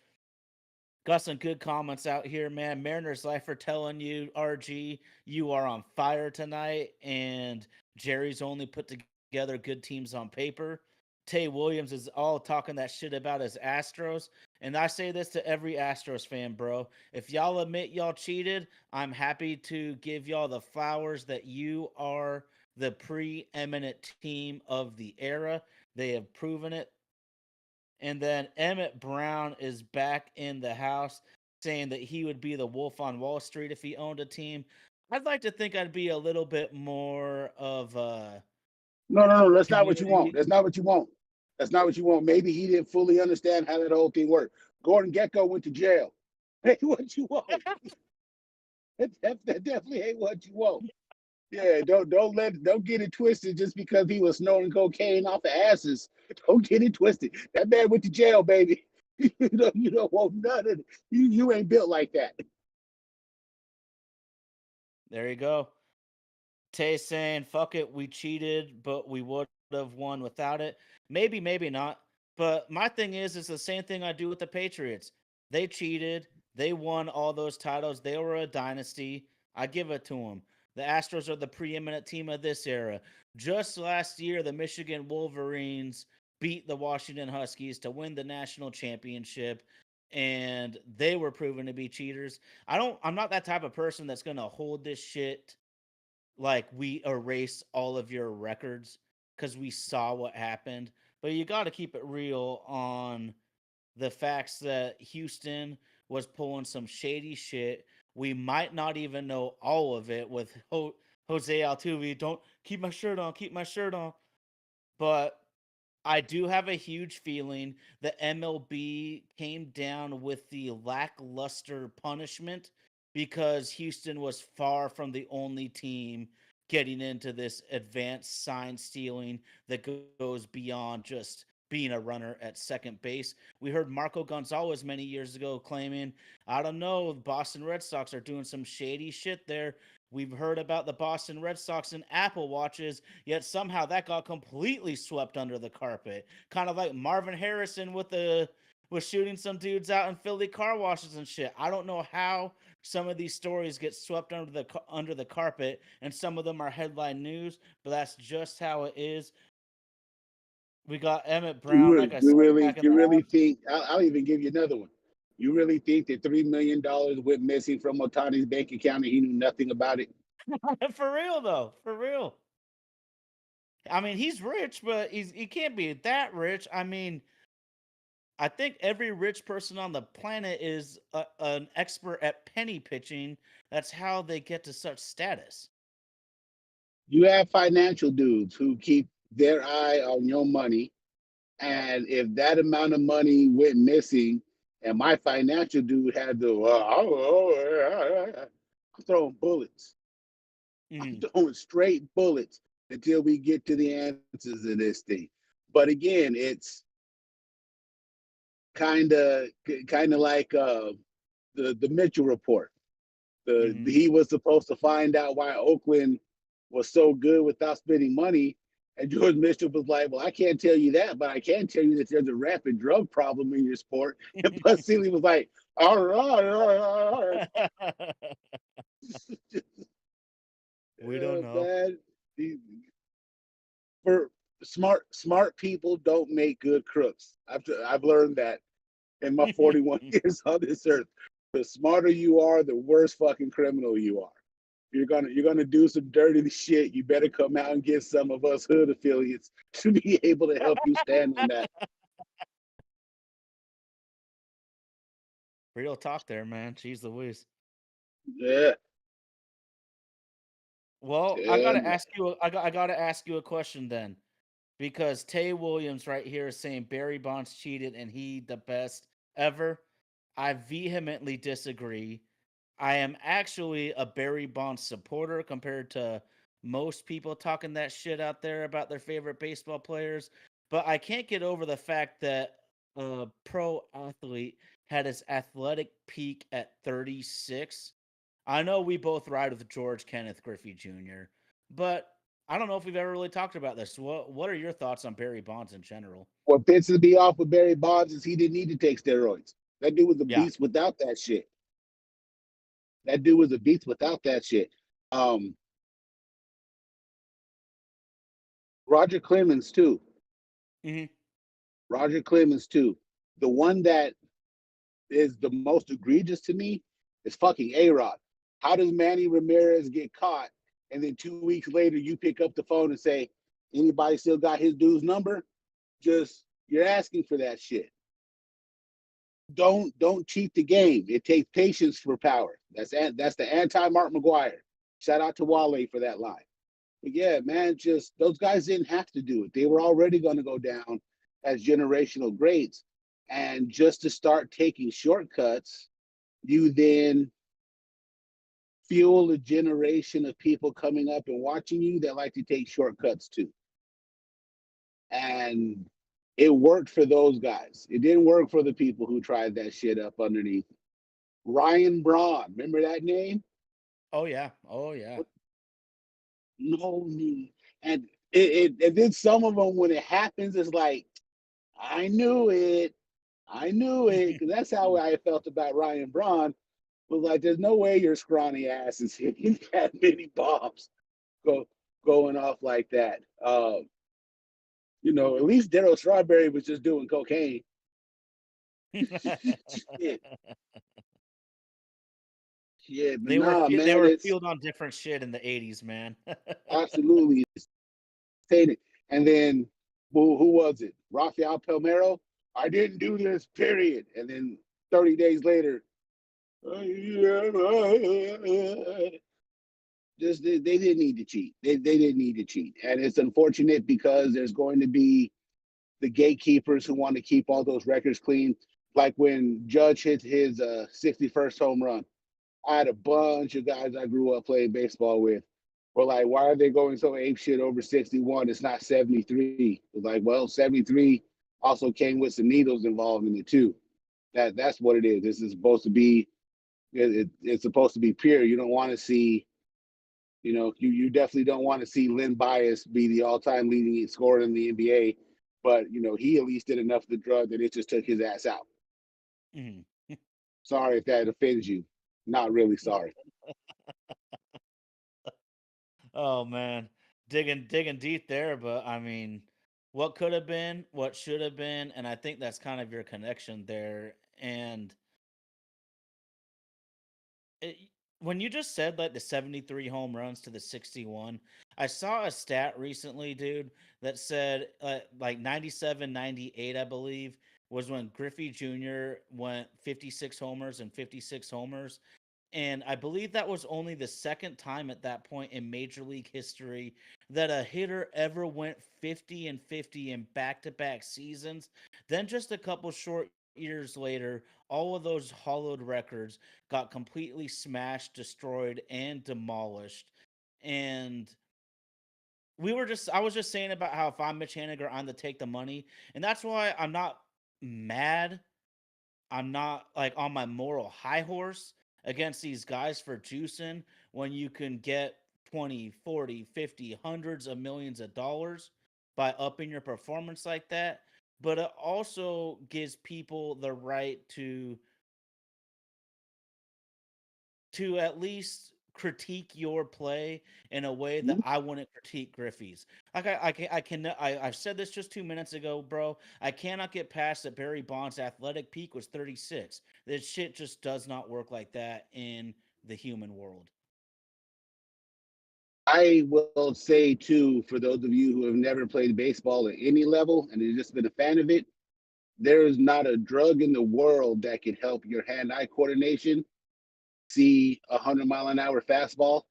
Got some good comments out here, man. Mariners Life for telling you, RG, you are on fire tonight, and Jerry's only put together good teams on paper. Tay Williams is all talking that shit about his Astros. And I say this to every Astros fan, bro. If y'all admit y'all cheated, I'm happy to give y'all the flowers that you are the preeminent team of the era. They have proven it. And then Emmett Brown is back in the house saying that he would be the wolf on Wall Street if he owned a team. I'd like to think I'd be a little bit more of a No. That's not what you want. community. That's not what you want. That's not what you want. Maybe he didn't fully understand how that whole thing worked. Gordon Gecko went to jail. Hey, what you want? That definitely ain't what you want. Yeah, don't get it twisted just because he was snorting cocaine off the asses. Don't get it twisted. That man went to jail, baby. You don't want none of it. You ain't built like that. There you go. Tay saying, fuck it, we cheated, but we would have won without it. Maybe, maybe not. But my thing is, it's the same thing I do with the Patriots. They cheated. They won all those titles. They were a dynasty. I give it to them. The Astros are the preeminent team of this era. Just last year, the Michigan Wolverines beat the Washington Huskies to win the national championship, and they were proven to be cheaters. I'm not that type of person that's going to hold this shit like we erase all of your records because we saw what happened. But you got to keep it real on the facts that Houston was pulling some shady shit. We might not even know all of it with Jose Altuve. Don't keep my shirt on, keep my shirt on. But I do have a huge feeling that MLB came down with the lackluster punishment because Houston was far from the only team getting into this advanced sign stealing that goes beyond just being a runner at second base. We heard Marco Gonzalez many years ago claiming, I don't know, Boston Red Sox are doing some shady shit there. We've heard about the Boston Red Sox and Apple Watches, yet somehow that got completely swept under the carpet. Kind of like Marvin Harrison with shooting some dudes out in Philly car washes and shit. I don't know how some of these stories get swept under the carpet, and some of them are headline news, but that's just how it is. We got Emmett Brown, like I said, back in You the really house. think? I'll even give you another one. You really think that $3 million went missing from Otani's bank account and he knew nothing about it? For real though, for real. I mean, he's rich, but he can't be that rich. I mean, I think every rich person on the planet is an expert at penny pitching. That's how they get to such status. You have financial dudes who keep their eye on your money, and if that amount of money went missing, and my financial dude had to, I'm throwing bullets. I'm Mm, throwing straight bullets until we get to the answers of this thing. But again, it's kind of like the Mitchell report. mm. He was supposed to find out why Oakland was so good without spending money. And George Mitchell was like, "Well, I can't tell you that, but I can tell you that there's a rapid drug problem in your sport." And Buzz Seeley was like, "All right, all right." We don't know. Man, for smart people don't make good crooks. I've learned that in my 41 years on this earth. The smarter you are, the worse fucking criminal you are. You're gonna do some dirty shit. You better come out and get some of us hood affiliates to be able to help you stand on that. Real talk there, man. Jeez Louise. Yeah, Well, I yeah, gotta man. ask you. I gotta ask you a question then, because Tay Williams right here is saying Barry Bonds cheated and he the best ever. I vehemently disagree. I am actually a Barry Bonds supporter compared to most people talking that shit out there about their favorite baseball players. But I can't get over the fact that a pro athlete had his athletic peak at 36. I know we both ride with George Kenneth Griffey Jr., but I don't know if we've ever really talked about this. What are your thoughts on Barry Bonds in general? What pisses me off with Barry Bonds is he didn't need to take steroids. That dude was a Yeah. beast without that shit. That dude was a beast without that shit. Um, Roger Clemens too. Hmm. Roger Clemens too. The one that is the most egregious to me is fucking A-Rod. How does Manny Ramirez get caught and then 2 weeks later you pick up the phone and say, anybody still got his dude's number? Just you're asking for that shit. Don't cheat the game. It takes patience for power. That's the anti-Mark McGuire. Shout out to Wale for that line. But yeah, man, just those guys didn't have to do it. They were already going to go down as generational greats. And just to start taking shortcuts, you then fuel a generation of people coming up and watching you that like to take shortcuts too. And it worked for those guys. It didn't work for the people who tried that shit up underneath. Ryan Braun, remember that name? Oh yeah. Oh yeah. No need. And and then some of them, when it happens, it's like, I knew it. I knew it. Because that's how I felt about Ryan Braun. Was like, there's no way your scrawny ass is hitting that many bombs go, going off like that. At least Darryl Strawberry was just doing cocaine. Shit. Yeah, but nah, They man, were it's fueled on different shit in the 80s, man. absolutely stated. And then, who was it? Rafael Palmeiro? I didn't do this, period. And then 30 days later, just they didn't need to cheat. They didn't need to cheat. And it's unfortunate because there's going to be the gatekeepers who want to keep all those records clean. Like when Judge hit his 61st home run, I had a bunch of guys I grew up playing baseball with were like, why are they going so ape shit over 61? It's not 73. It's like, well, 73 also came with some needles involved in it too. That's what it is. This is supposed to be it's supposed to be pure. You don't want to see, you definitely don't want to see Lynn Bias be the all-time leading scorer in the NBA. But he at least did enough of the drug that it just took his ass out. Mhm. Sorry if that offends you. Not really sorry. Oh man, digging deep there, but I mean, what could have been, what should have been, and I think that's kind of your connection there. And it, when you just said like the 73 home runs to the 61, I saw a stat recently, dude, that said like 97, 98, I believe, was when Griffey Jr. went 56 homers and 56 homers. And I believe that was only the second time at that point in Major League history that a hitter ever went 50 and 50 in back to back seasons. Then, just a couple short years later, all of those hollowed records got completely smashed, destroyed, and demolished. And I was just saying about how if I'm Mitch Haniger, I'm to take the money. And that's why I'm not mad, I'm not like on my moral high horse against these guys for juicing when you can get 20, 40, 50, hundreds of millions of dollars by upping your performance like that. But it also gives people the right to at least critique your play in a way that I wouldn't critique Griffey's. Like I've said this just 2 minutes ago, bro. I cannot get past that Barry Bonds' athletic peak was 36. This shit just does not work like that in the human world. I will say too, for those of you who have never played baseball at any level and have just been a fan of it, there is not a drug in the world that can help your hand-eye coordination see 100-mile-an-hour fastball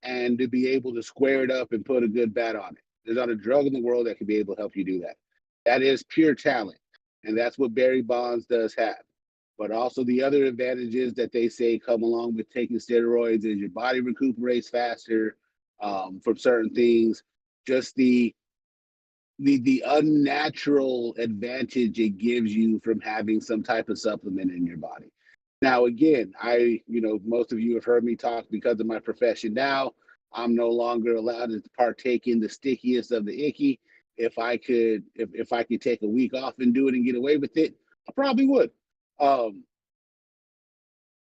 and to be able to square it up and put a good bat on it. There's not a drug in the world that can be able to help you do that. That is pure talent. And that's what Barry Bonds does have. But also the other advantages that they say come along with taking steroids is your body recuperates faster from certain things. Just the unnatural advantage it gives you from having some type of supplement in your body. Now, again, most of you have heard me talk because of my profession now. I'm no longer allowed to partake in the stickiest of the icky. If I could take a week off and do it and get away with it, I probably would. Um,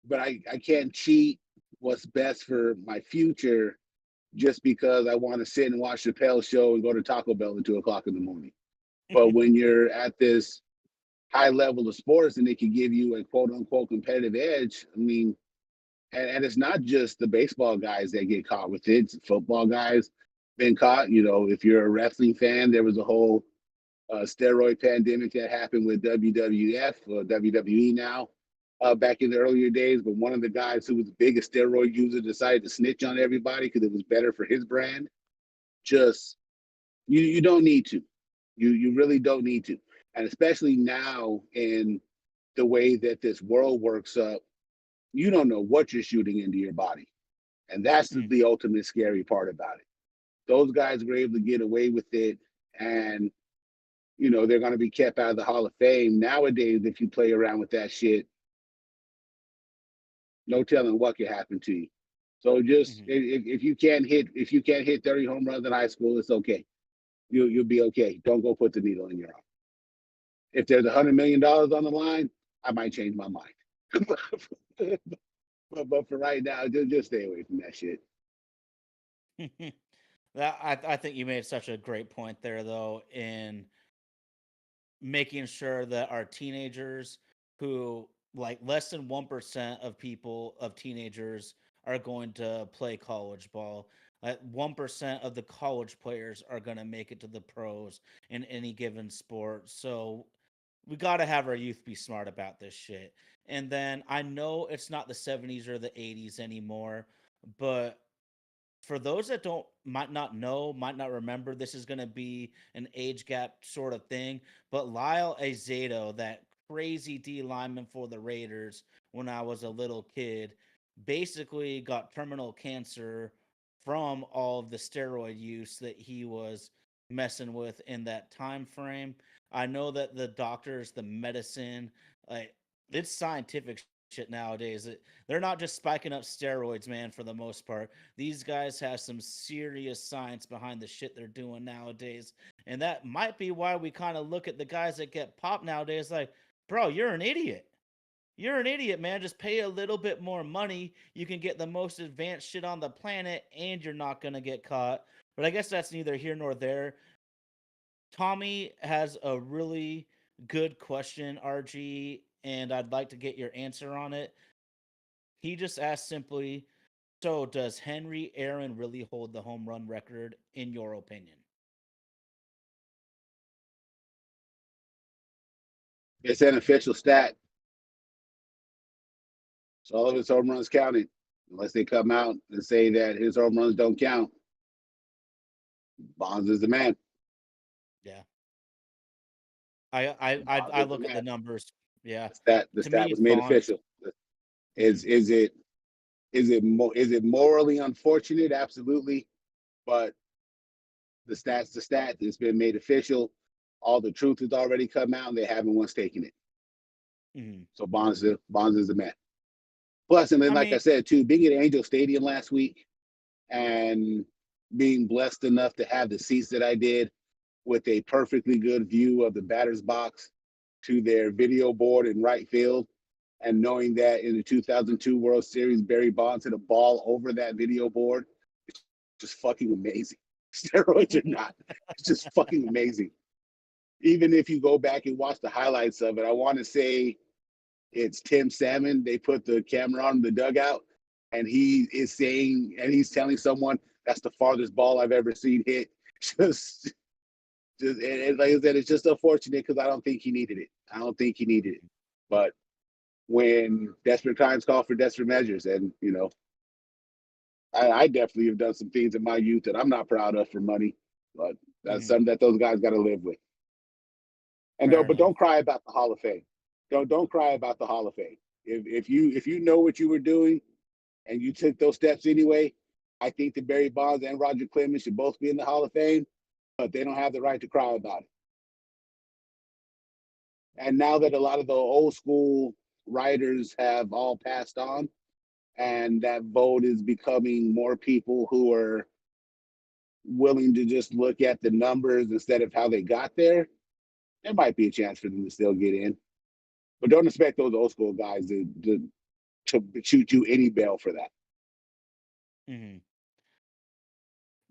but I can't cheat what's best for my future just because I want to sit and watch the Chappelle show and go to Taco Bell at 2 o'clock in the morning. But when you're at this high level of sports and it can give you a quote unquote competitive edge, I mean, and it's not just the baseball guys that get caught with it. It's football guys been caught. If you're a wrestling fan, there was a whole steroid pandemic that happened with WWF or WWE now back in the earlier days. But one of the guys who was the biggest steroid user decided to snitch on everybody because it was better for his brand. Just you don't need to. You really don't need to. And especially now in the way that this world works up, you don't know what you're shooting into your body. And that's the ultimate scary part about it. Those guys were able to get away with it, and they're going to be kept out of the Hall of Fame. Nowadays, if you play around with that shit, no telling what could happen to you. So just if you can't hit 30 home runs in high school, it's okay. You'll be okay. Don't go put the needle in your arm. If there's $100 million on the line, I might change my mind. but for right now, just stay away from that shit. I think you made such a great point there, though, in making sure that our teenagers who like less than 1% of teenagers are going to play college ball. 1% of the college players are going to make it to the pros in any given sport. So we got to have our youth be smart about this shit. And then I know it's not the 70s or the 80s anymore, but for those that don't might not know, might not remember, this is going to be an age gap sort of thing. But Lyle Azedo, that crazy D lineman for the Raiders when I was a little kid, basically got terminal cancer from all of the steroid use that he was messing with in that time frame. I know that the doctors, the medicine, like it's scientific shit nowadays. They're not just spiking up steroids, man, for the most part. These guys have some serious science behind the shit they're doing nowadays. And that might be why we kind of look at the guys that get popped nowadays like, bro, you're an idiot. You're an idiot, man. Just pay a little bit more money. You can get the most advanced shit on the planet and you're not going to get caught. But I guess that's neither here nor there. Tommy has a really good question, RG, and I'd like to get your answer on it. He just asked simply, so does Henry Aaron really hold the home run record in your opinion? It's an official stat. So all of his home runs counted, unless they come out and say that his home runs don't count. Bonds is the man. Yeah. I look at the numbers. Yeah. The To me, stat was it's made Bonds. official. Is it morally unfortunate? Absolutely, but the stat's the stat. It's been made official. All the truth has already come out, and they haven't once taken it. So Bonds is the man. Plus, and then like I said too, being at Angel Stadium last week and being blessed enough to have the seats that I did with a perfectly good view of the batter's box to their video board in right field, and knowing that in the 2002 World Series, Barry Bonds hit a ball over that video board, it's just fucking amazing. Steroids or not, it's just fucking amazing. Even if you go back and watch the highlights of it, I want to say it's Tim Salmon. They put the camera on the dugout, and he is saying, and he's telling someone that's the farthest ball I've ever seen hit. And like I said, it's just unfortunate because I don't think he needed it. I don't think he needed it. But when desperate times call for desperate measures, and I definitely have done some things in my youth that I'm not proud of for money, but that's something that those guys got to live with. And Fair but enough. don't cry about the Hall of Fame. Don't cry about the Hall of Fame. If you know what you were doing and you took those steps anyway, I think that Barry Bonds and Roger Clemens should both be in the Hall of Fame, but they don't have the right to cry about it. And now that a lot of the old school writers have all passed on, and that vote is becoming more people who are willing to just look at the numbers instead of how they got there, there might be a chance for them to still get in. But don't expect those old school guys to shoot you any bail for that. Hmm.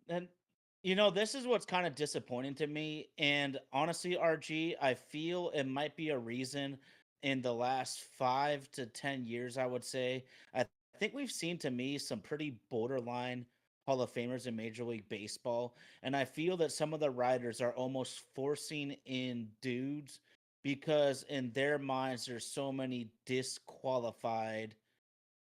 And this is what's kind of disappointing to me. And honestly, RG, I feel it might be a reason in the last 5 to 10 years, I would say. I think we've seen to me some pretty borderline Hall of Famers in Major League Baseball. And I feel that some of the writers are almost forcing in dudes because in their minds there's so many disqualified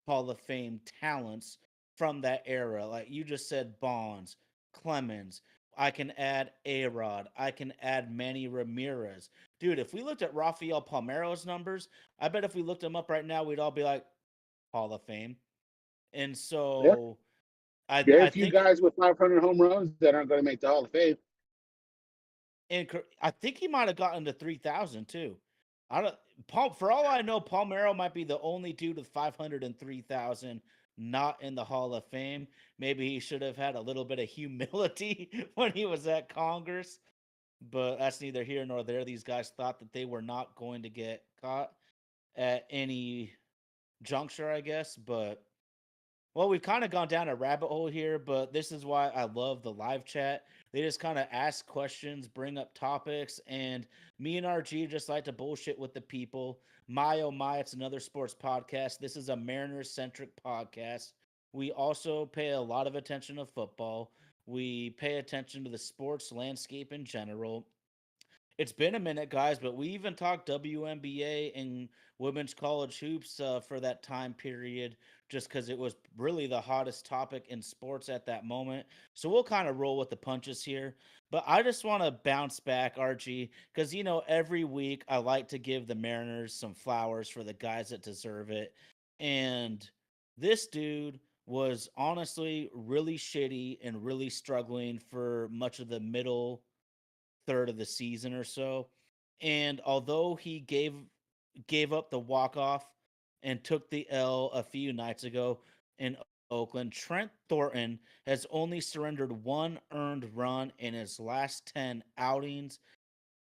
Hall of Fame talents from that era. Like you just said, Bonds, Clemens. I can add A Rod. I can add Manny Ramirez. Dude, if we looked at Rafael Palmeiro's numbers, I bet if we looked them up right now, we'd all be like, Hall of Fame. And Yeah. so I Very I few think guys with 500 home runs that aren't going to make the Hall of Fame. and I think he might have gotten to 3,000 too. I don't Paul for all I know, Palmero might be the only dude with 503,000 not in the Hall of Fame. Maybe he should have had a little bit of humility when he was at Congress, but that's neither here nor there. These guys thought that they were not going to get caught at any juncture, I guess, but well, we've kind of gone down a rabbit hole here, but this is why I love the live chat. They just kind of ask questions, bring up topics, and me and RG just like to bullshit with the people. My oh my, it's another sports podcast. This is a Mariners centric podcast. We also pay a lot of attention to football. We pay attention to the sports landscape in general. It's been a minute, guys, but we even talked WNBA and women's college hoops for that time period, just because it was really the hottest topic in sports at that moment. So we'll kind of roll with the punches here. But I just want to bounce back, Archie, because every week I like to give the Mariners some flowers for the guys that deserve it. And this dude was honestly really shitty and really struggling for much of the middle third of the season or so. And although he gave up the walk off and took the L a few nights ago in Oakland, Trent Thornton has only surrendered one earned run in his last 10 outings.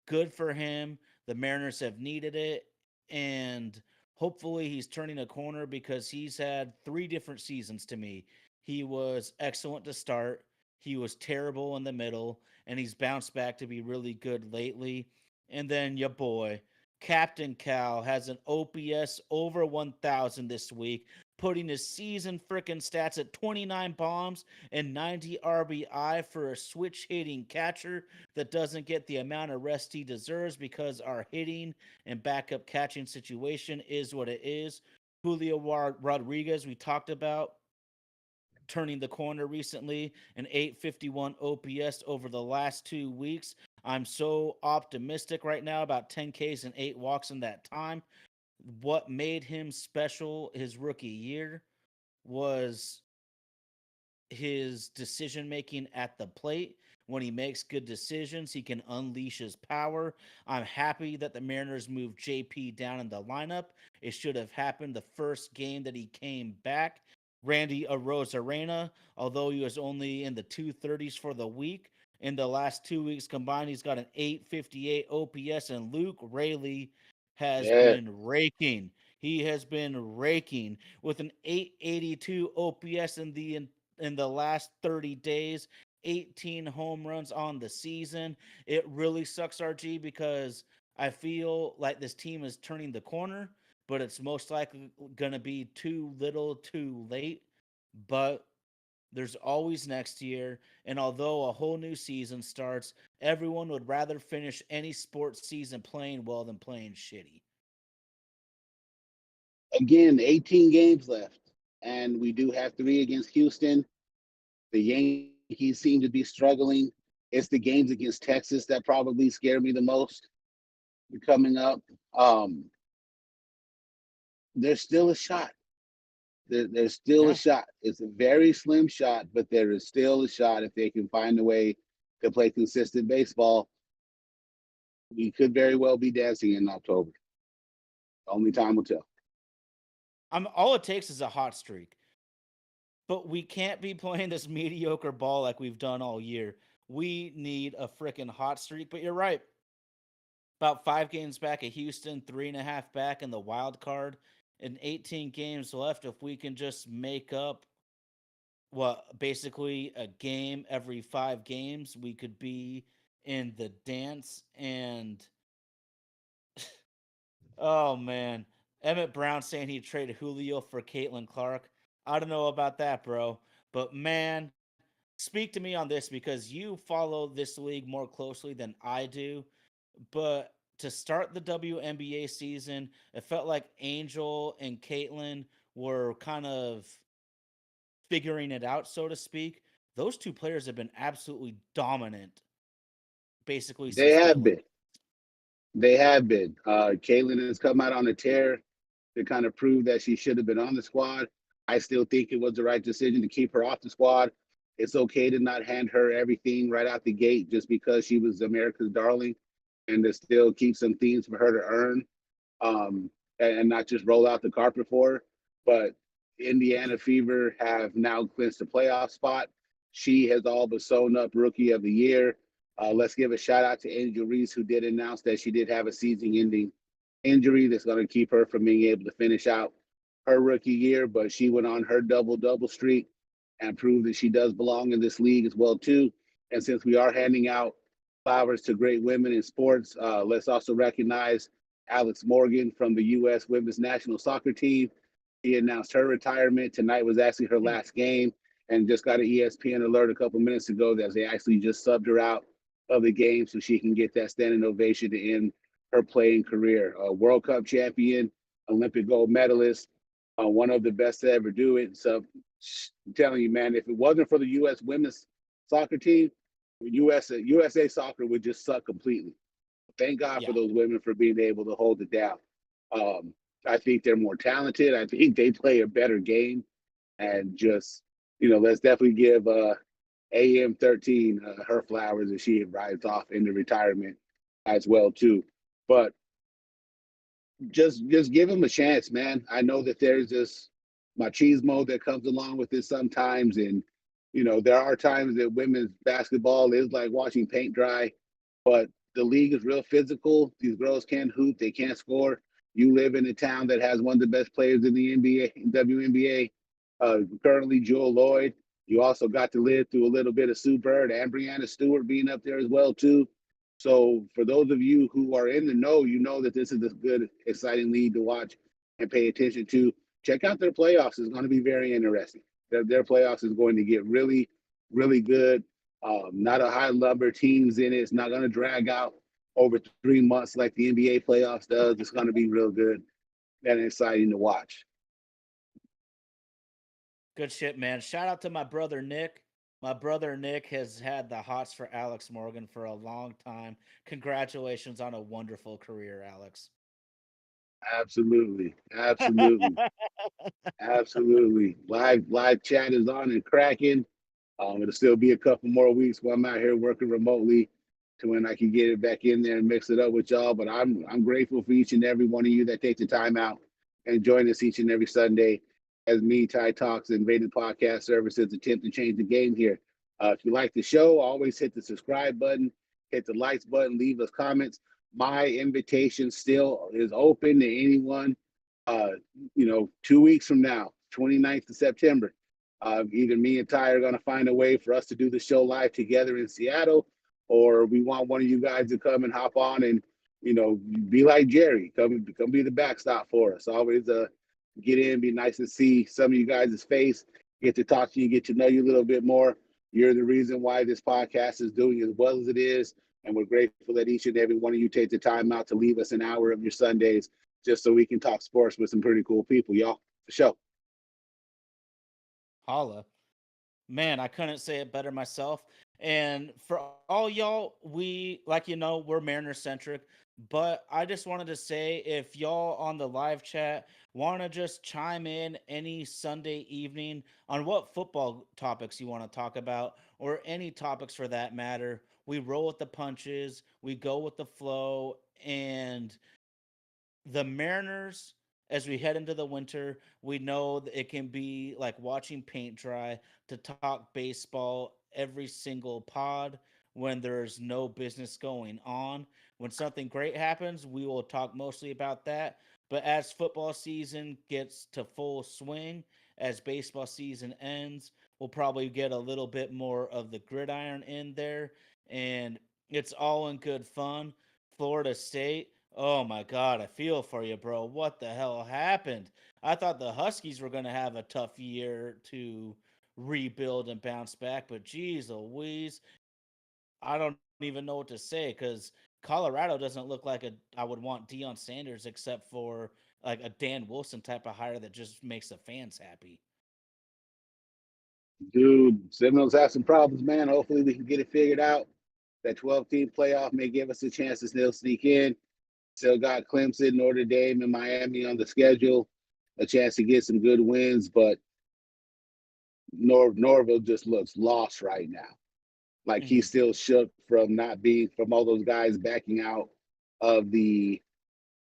Good for him. The Mariners have needed it. And hopefully he's turning a corner because he's had 3 different seasons to me. He was excellent to start, he was terrible in the middle, and he's bounced back to be really good lately. And then your boy, Captain Cal, has an OPS over 1,000 this week, putting his season freaking stats at 29 bombs and 90 RBI for a switch hitting catcher that doesn't get the amount of rest he deserves because our hitting and backup catching situation is what it is. Julio Rodriguez, we talked about turning the corner recently, an 851 OPS over the last 2 weeks. I'm so optimistic right now about 10 Ks and 8 walks in that time. What made him special his rookie year was his decision making at the plate. When he makes good decisions, he can unleash his power. I'm happy that the Mariners moved JP down in the lineup. It should have happened the first game that he came back. Randy Arozarena, although he was only in the 230s for the week, in the last 2 weeks combined, he's got an 858 OPS, and Luke Raley has Yeah. been raking. He has been raking with an 882 OPS in the last 30 days, 18 home runs on the season. It really sucks, RG, because I feel like this team is turning the corner, but it's most likely going to be too little too late. But there's always next year. And although a whole new season starts, everyone would rather finish any sports season playing well than playing shitty. Again, 18 games left, and we do have 3 against Houston. The Yankees seem to be struggling. It's the games against Texas that probably scare me the most. coming up. Um, there's still a shot. There's still a Yeah. shot. It's a very slim shot, but there is still a shot if they can find a way to play consistent baseball. We could very well be dancing in October. Only time will tell. All it takes is a hot streak. But we can't be playing this mediocre ball like we've done all year. We need a freaking hot streak. But you're right. About 5 games back at Houston, 3.5 back in the wild card, and 18 games left. If we can just make up what basically a game every 5 games, we could be in the dance. And oh man, Emmett Brown saying he traded Julio for Caitlin Clark. I don't know about that, bro. But man, speak to me on this because you follow this league more closely than I do. But to start the WNBA season, it felt like Angel and Caitlin were kind of figuring it out, so to speak. Those two players have been absolutely dominant basically They since they have left. been. They have been. Caitlin has come out on a tear to kind of prove that she should have been on the squad. I still think it was the right decision to keep her off the squad. It's okay to not hand her everything right out the gate just because she was America's darling, and to still keep some things for her to earn, um, and not just roll out the carpet for her. But Indiana Fever have now clinched a playoff spot. She has all but sewn up Rookie of the Year. Let's give a shout out to Angel Reese, who did announce that she did have a season-ending injury that's going to keep her from being able to finish out her rookie year. But she went on her double streak and proved that she does belong in this league as well too. And since we are handing out flowers to great women in sports, let's also recognize Alex Morgan from the U.S. Women's National Soccer Team. She announced her retirement. Tonight was actually her Hmm. last game, and just got an ESPN alert a couple minutes ago that they actually just subbed her out of the game so she can get that standing ovation to end her playing career. A World Cup champion, Olympic gold medalist, one of the best to ever do it. So I'm telling you, man, if it wasn't for the U.S. women's soccer team, USA soccer would just suck completely. Thank God for Yeah. those women for being able to hold it down. Um, I think they're more talented. I think they play a better game, and just let's definitely give AM13 her flowers as she rides off into retirement as well too. But just give him a chance, man. I know that there's this machismo that comes along with this sometimes, and there are times that women's basketball is like watching paint dry, but the league is real physical. These girls can't hoop, they can't score. You live in a town that has one of the best players in the NBA, WNBA, currently Jewel Lloyd. You also got to live through a little bit of Sue Bird and Brianna Stewart being up there as well too. So for those of you who are in the know, you know that this is a good, exciting league to watch and pay attention to. Check out their playoffs. It's going to be very interesting. Their playoffs is going to get really, really good. Not a high number of teams in it. It's not going to drag out over 3 months like the NBA playoffs does. It's going to be real good and exciting to watch. Good shit, man. Shout out to my brother Nick. My brother Nick has had the hots for Alex Morgan for a long time. Congratulations on a wonderful career, Alex. Absolutely, absolutely, absolutely. Live chat is on and cracking. It'll still be a couple more weeks while I'm out here working remotely to when I can get it back in there and mix it up with y'all. But I'm grateful for each and every one of you that take the time out and join us each and every Sunday as me, Ty Talks, and Rated Podcast Services attempt to change the game here. If you like the show, always hit the subscribe button, hit the likes button, leave us comments. My invitation still is open to anyone. Uh, 2 weeks from now, 29th of September, either me and Ty are going to find a way for us to do the show live together in Seattle, or we want one of you guys to come and hop on and, be like Jerry, come be the backstop for us. Always get in, be nice to see some of you guys' face, get to talk to you, get to know you a little bit more. You're the reason why this podcast is doing as well as it is. And we're grateful that each and every one of you take the time out to leave us an hour of your Sundays just so we can talk sports with some pretty cool people, y'all. For sure. Holla. Man, I couldn't say it better myself. And for all y'all, we like we're Mariner centric, but I just wanted to say if y'all on the live chat want to just chime in any Sunday evening on what football topics you want to talk about or any topics for that matter, we roll with the punches, we go with the flow, and the Mariners, as we head into the winter, we know that it can be like watching paint dry to talk baseball every single pod when there's no business going on. When something great happens, we will talk mostly about that. But as football season gets to full swing, as baseball season ends, we'll probably get a little bit more of the gridiron in there. And it's all in good fun. Florida State, oh my God, I feel for you, bro. What the hell happened? I thought the Huskies were going to have a tough year to rebuild and bounce back, but geez Louise, I don't even know what to say because Colorado doesn't look like I would want Deion Sanders except for like a Dan Wilson type of hire that just makes the fans happy. Dude, Seminoles have some problems, man. Hopefully we can get it figured out. That 12-team playoff may give us a chance to still sneak in. Still got Clemson, Notre Dame, and Miami on the schedule. A chance to get some good wins, but Norville just looks lost right now. Like Mm-hmm. he's still shook from not being from all those guys backing out of the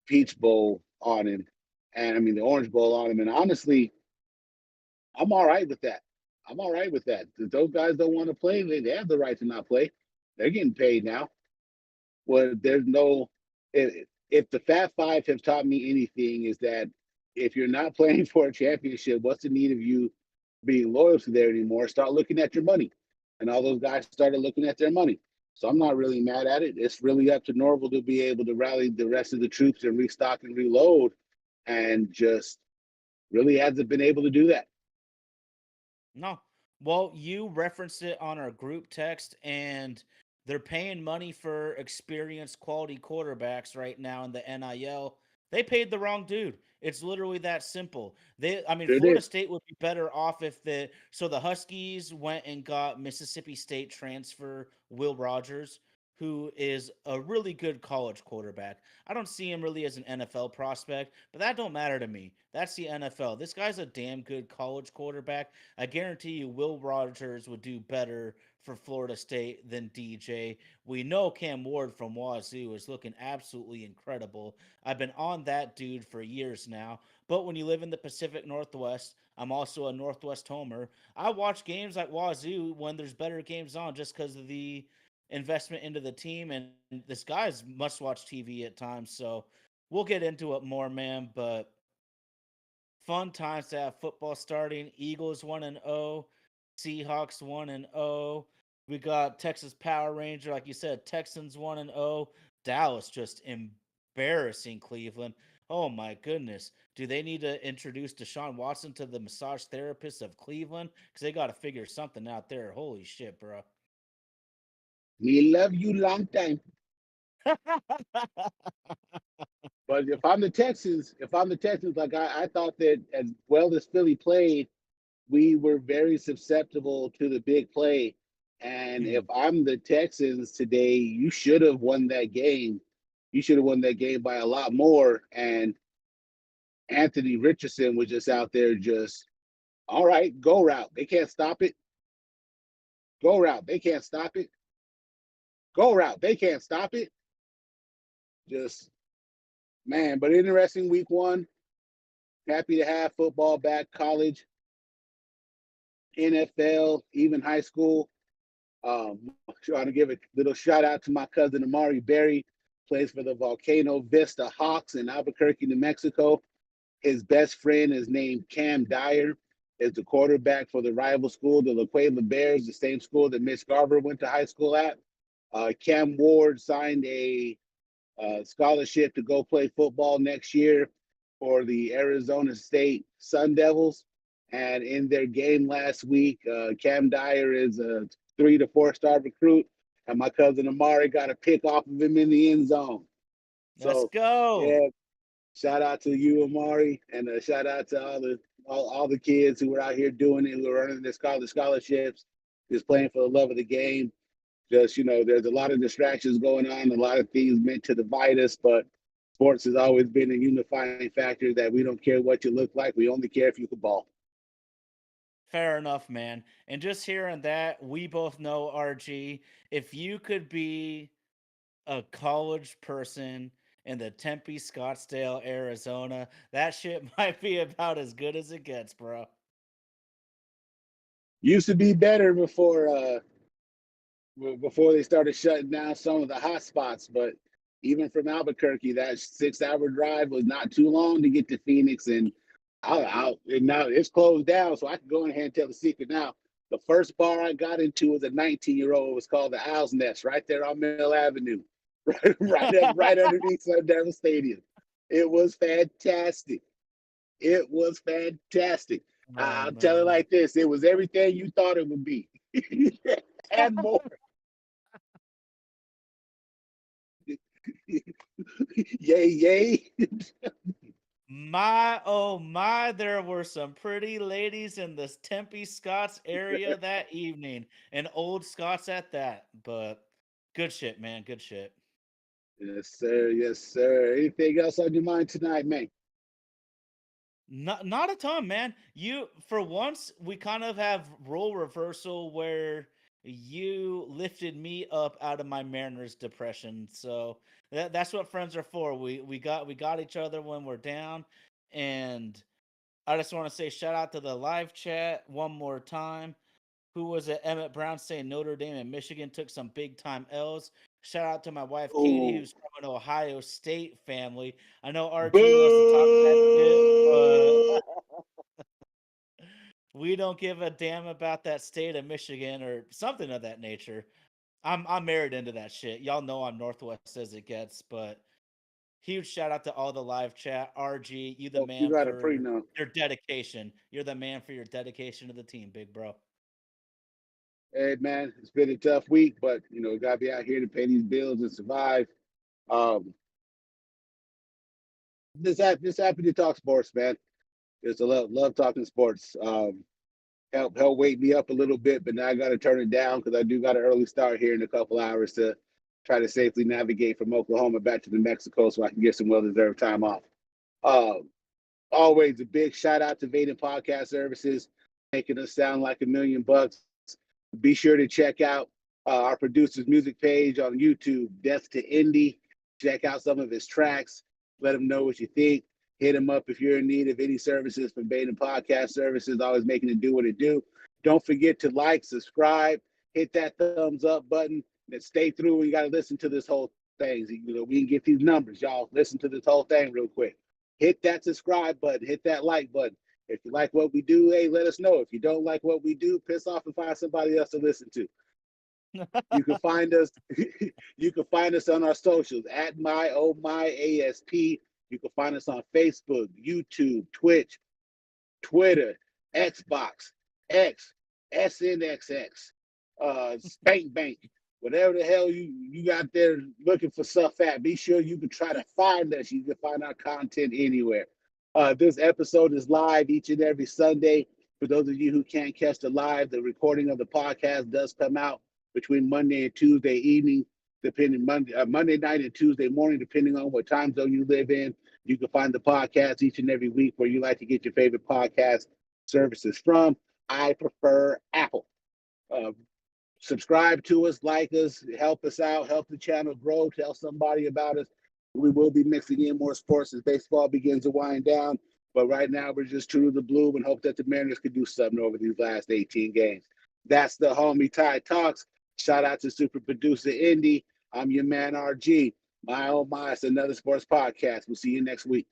Peach Bowl on him, and I mean the Orange Bowl on him. And honestly, I'm all right with that. I'm all right with that. If those guys don't want to play, they have the right to not play. They're getting paid now. Well, there's no if the Fat Five have taught me anything is that if you're not playing for a championship, what's the need of you being loyal to there anymore? Start looking at your money. And all those guys started looking at their money. So I'm not really mad at it. It's really up to Norval to be able to rally the rest of the troops and restock and reload, and just really hasn't been able to do that. No. Well, you referenced it on our group text, and they're paying money for experienced quality quarterbacks right now in the NIL. They paid the wrong dude. It's literally that simple. I mean, Sure Florida did. State would be better off if the Huskies went and got Mississippi State transfer Will Rogers, who is a really good college quarterback. I don't see him really as an NFL prospect, but that don't matter to me. That's the NFL. This guy's a damn good college quarterback. I guarantee you Will Rogers would do better for Florida State than DJ. We know Cam Ward from Wazoo is looking absolutely incredible. I've been on that dude for years now. But when you live in the Pacific Northwest, I'm also a Northwest homer. I watch games like Wazoo when there's better games on just because of the investment into the team. And this guy's must watch TV at times. So we'll get into it more, man. But fun times to have football starting. Eagles 1-0, Seahawks 1-0. We got Texas Power Ranger, like you said, Texans 1-0. Dallas just embarrassing Cleveland. Oh my goodness. Do they need to introduce Deshaun Watson to the massage therapist of Cleveland? Because they got to figure something out there. Holy shit, bro. We love you long time. But if I'm the Texans, like I thought that as well as Philly played, we were very susceptible to the big play. And if Mhm. I'm the Texans today, you should have won that game. You should have won that game by a lot more. And Anthony Richardson was just out there, just all right, go route. They can't stop it. Go route. They can't stop it. Go route. They can't stop it. Just man, but interesting week one. Happy to have football back, college, NFL, even high school. Trying to give a little shout out to my cousin Amari Berry, plays for the Volcano Vista Hawks in Albuquerque, New Mexico. His best friend is named Cam Dyer, is the quarterback for the rival school, the La Cueva Bears, the same school that Mitch Garver went to high school at. Cam Ward signed a scholarship to go play football next year for the Arizona State Sun Devils. And in their game last week, Cam Dyer is a 3 to 4 star recruit, and my cousin Amari got a pick off of him in the end zone. Let's So, go. yeah, shout out to you, Amari, and shout out to all the kids who were out here doing it, who were earning their college scholarships. just playing for the love of the game. Just, there's a lot of distractions going on, a lot of things meant to divide us, but sports has always been a unifying factor that we don't care what you look like. We only care if you can ball. Fair enough, man. And just hearing that, we both know, RG, if you could be a college person in the Tempe, Scottsdale, Arizona, that shit might be about as good as it gets, bro. Used to be better before they started shutting down some of the hot spots, but even from Albuquerque, that 6-hour drive was not too long to get to Phoenix, and and now it's closed down, so I can go ahead and tell the secret now. The first bar I got into was a 19-year-old. It was called the Owl's Nest, right there on Mill Avenue, right underneath Sun Stadium. It was fantastic. It was fantastic. Oh, I'll tell it like this: it was everything you thought it would be, and more. Yay, yay. My, oh my, there were some pretty ladies in the Tempe Scotts area that evening, and old Scots at that. But good shit, man. Good shit. Yes, sir. Yes, sir. Anything else on your mind tonight, man? Not a ton, man. You for once we kind of have role reversal where you lifted me up out of my Mariners depression. So that's what friends are for. We got each other when we're down, and I just want to say shout out to the live chat one more time. Who was it? Emmett Brown saying Notre Dame and Michigan took some big time L's. Shout out to my wife Katie, Oh, who's from an Ohio State family. I know RG loves to talk that shit, but boo! we don't give a damn about that state of Michigan or something of that nature. I'm married into that shit. Y'all know I'm Northwest as it gets, but huge shout out to all the live chat. RG, you the Oh, you man got a for prenup. your dedication. You're the man for your dedication to the team, big bro. Hey, man, it's been a tough week, but gotta be out here to pay these bills and survive. Um, just happy to talk sports, man. Just a love talking sports. Help wake me up a little bit, but now I got to turn it down because I do got an early start here in a couple hours to try to safely navigate from Oklahoma back to New Mexico so I can get some well-deserved time off. Um, Always a big shout out to Vaden Podcast Services, making us sound like $1,000,000. Be sure to check out our producer's music page on YouTube, Death to Indie. Check out some of his tracks. Let him know what you think. Hit him up if you're in need of any services from Vaden Podcast Services, always making it do what it do. Don't forget to like, subscribe, hit that thumbs up button, and stay through. You got to listen to this whole thing. We can get these numbers, y'all. Listen to this whole thing real quick. Hit that subscribe button, hit that like button. If you like what we do, hey, let us know. If you don't like what we do, piss off and find somebody else to listen to. You can find us. You can find us on our socials at ASP. You can find us on Facebook, YouTube, Twitch, Twitter, Xbox, X, SNXX, Spank Bank, whatever the hell you got there looking for stuff at. Be sure you can try to find us. You can find our content anywhere. This episode is live each and every Sunday. For those of you who can't catch the live, the recording of the podcast does come out between Monday and Tuesday evening, depending Monday night and Tuesday morning, depending on what time zone you live in. You can find the podcast each and every week where you like to get your favorite podcast services from. I prefer Apple. Uh, Subscribe to us, like us, help us out, help the channel grow, tell somebody about us. We will be mixing in more sports as baseball begins to wind down. But right now, we're just true to the blue and hope that the Mariners could do something over these last 18 games. That's the Homie Tide Talks. Shout out to super producer Indy. I'm your man, RG. My oh my, it's another sports podcast. We'll see you next week.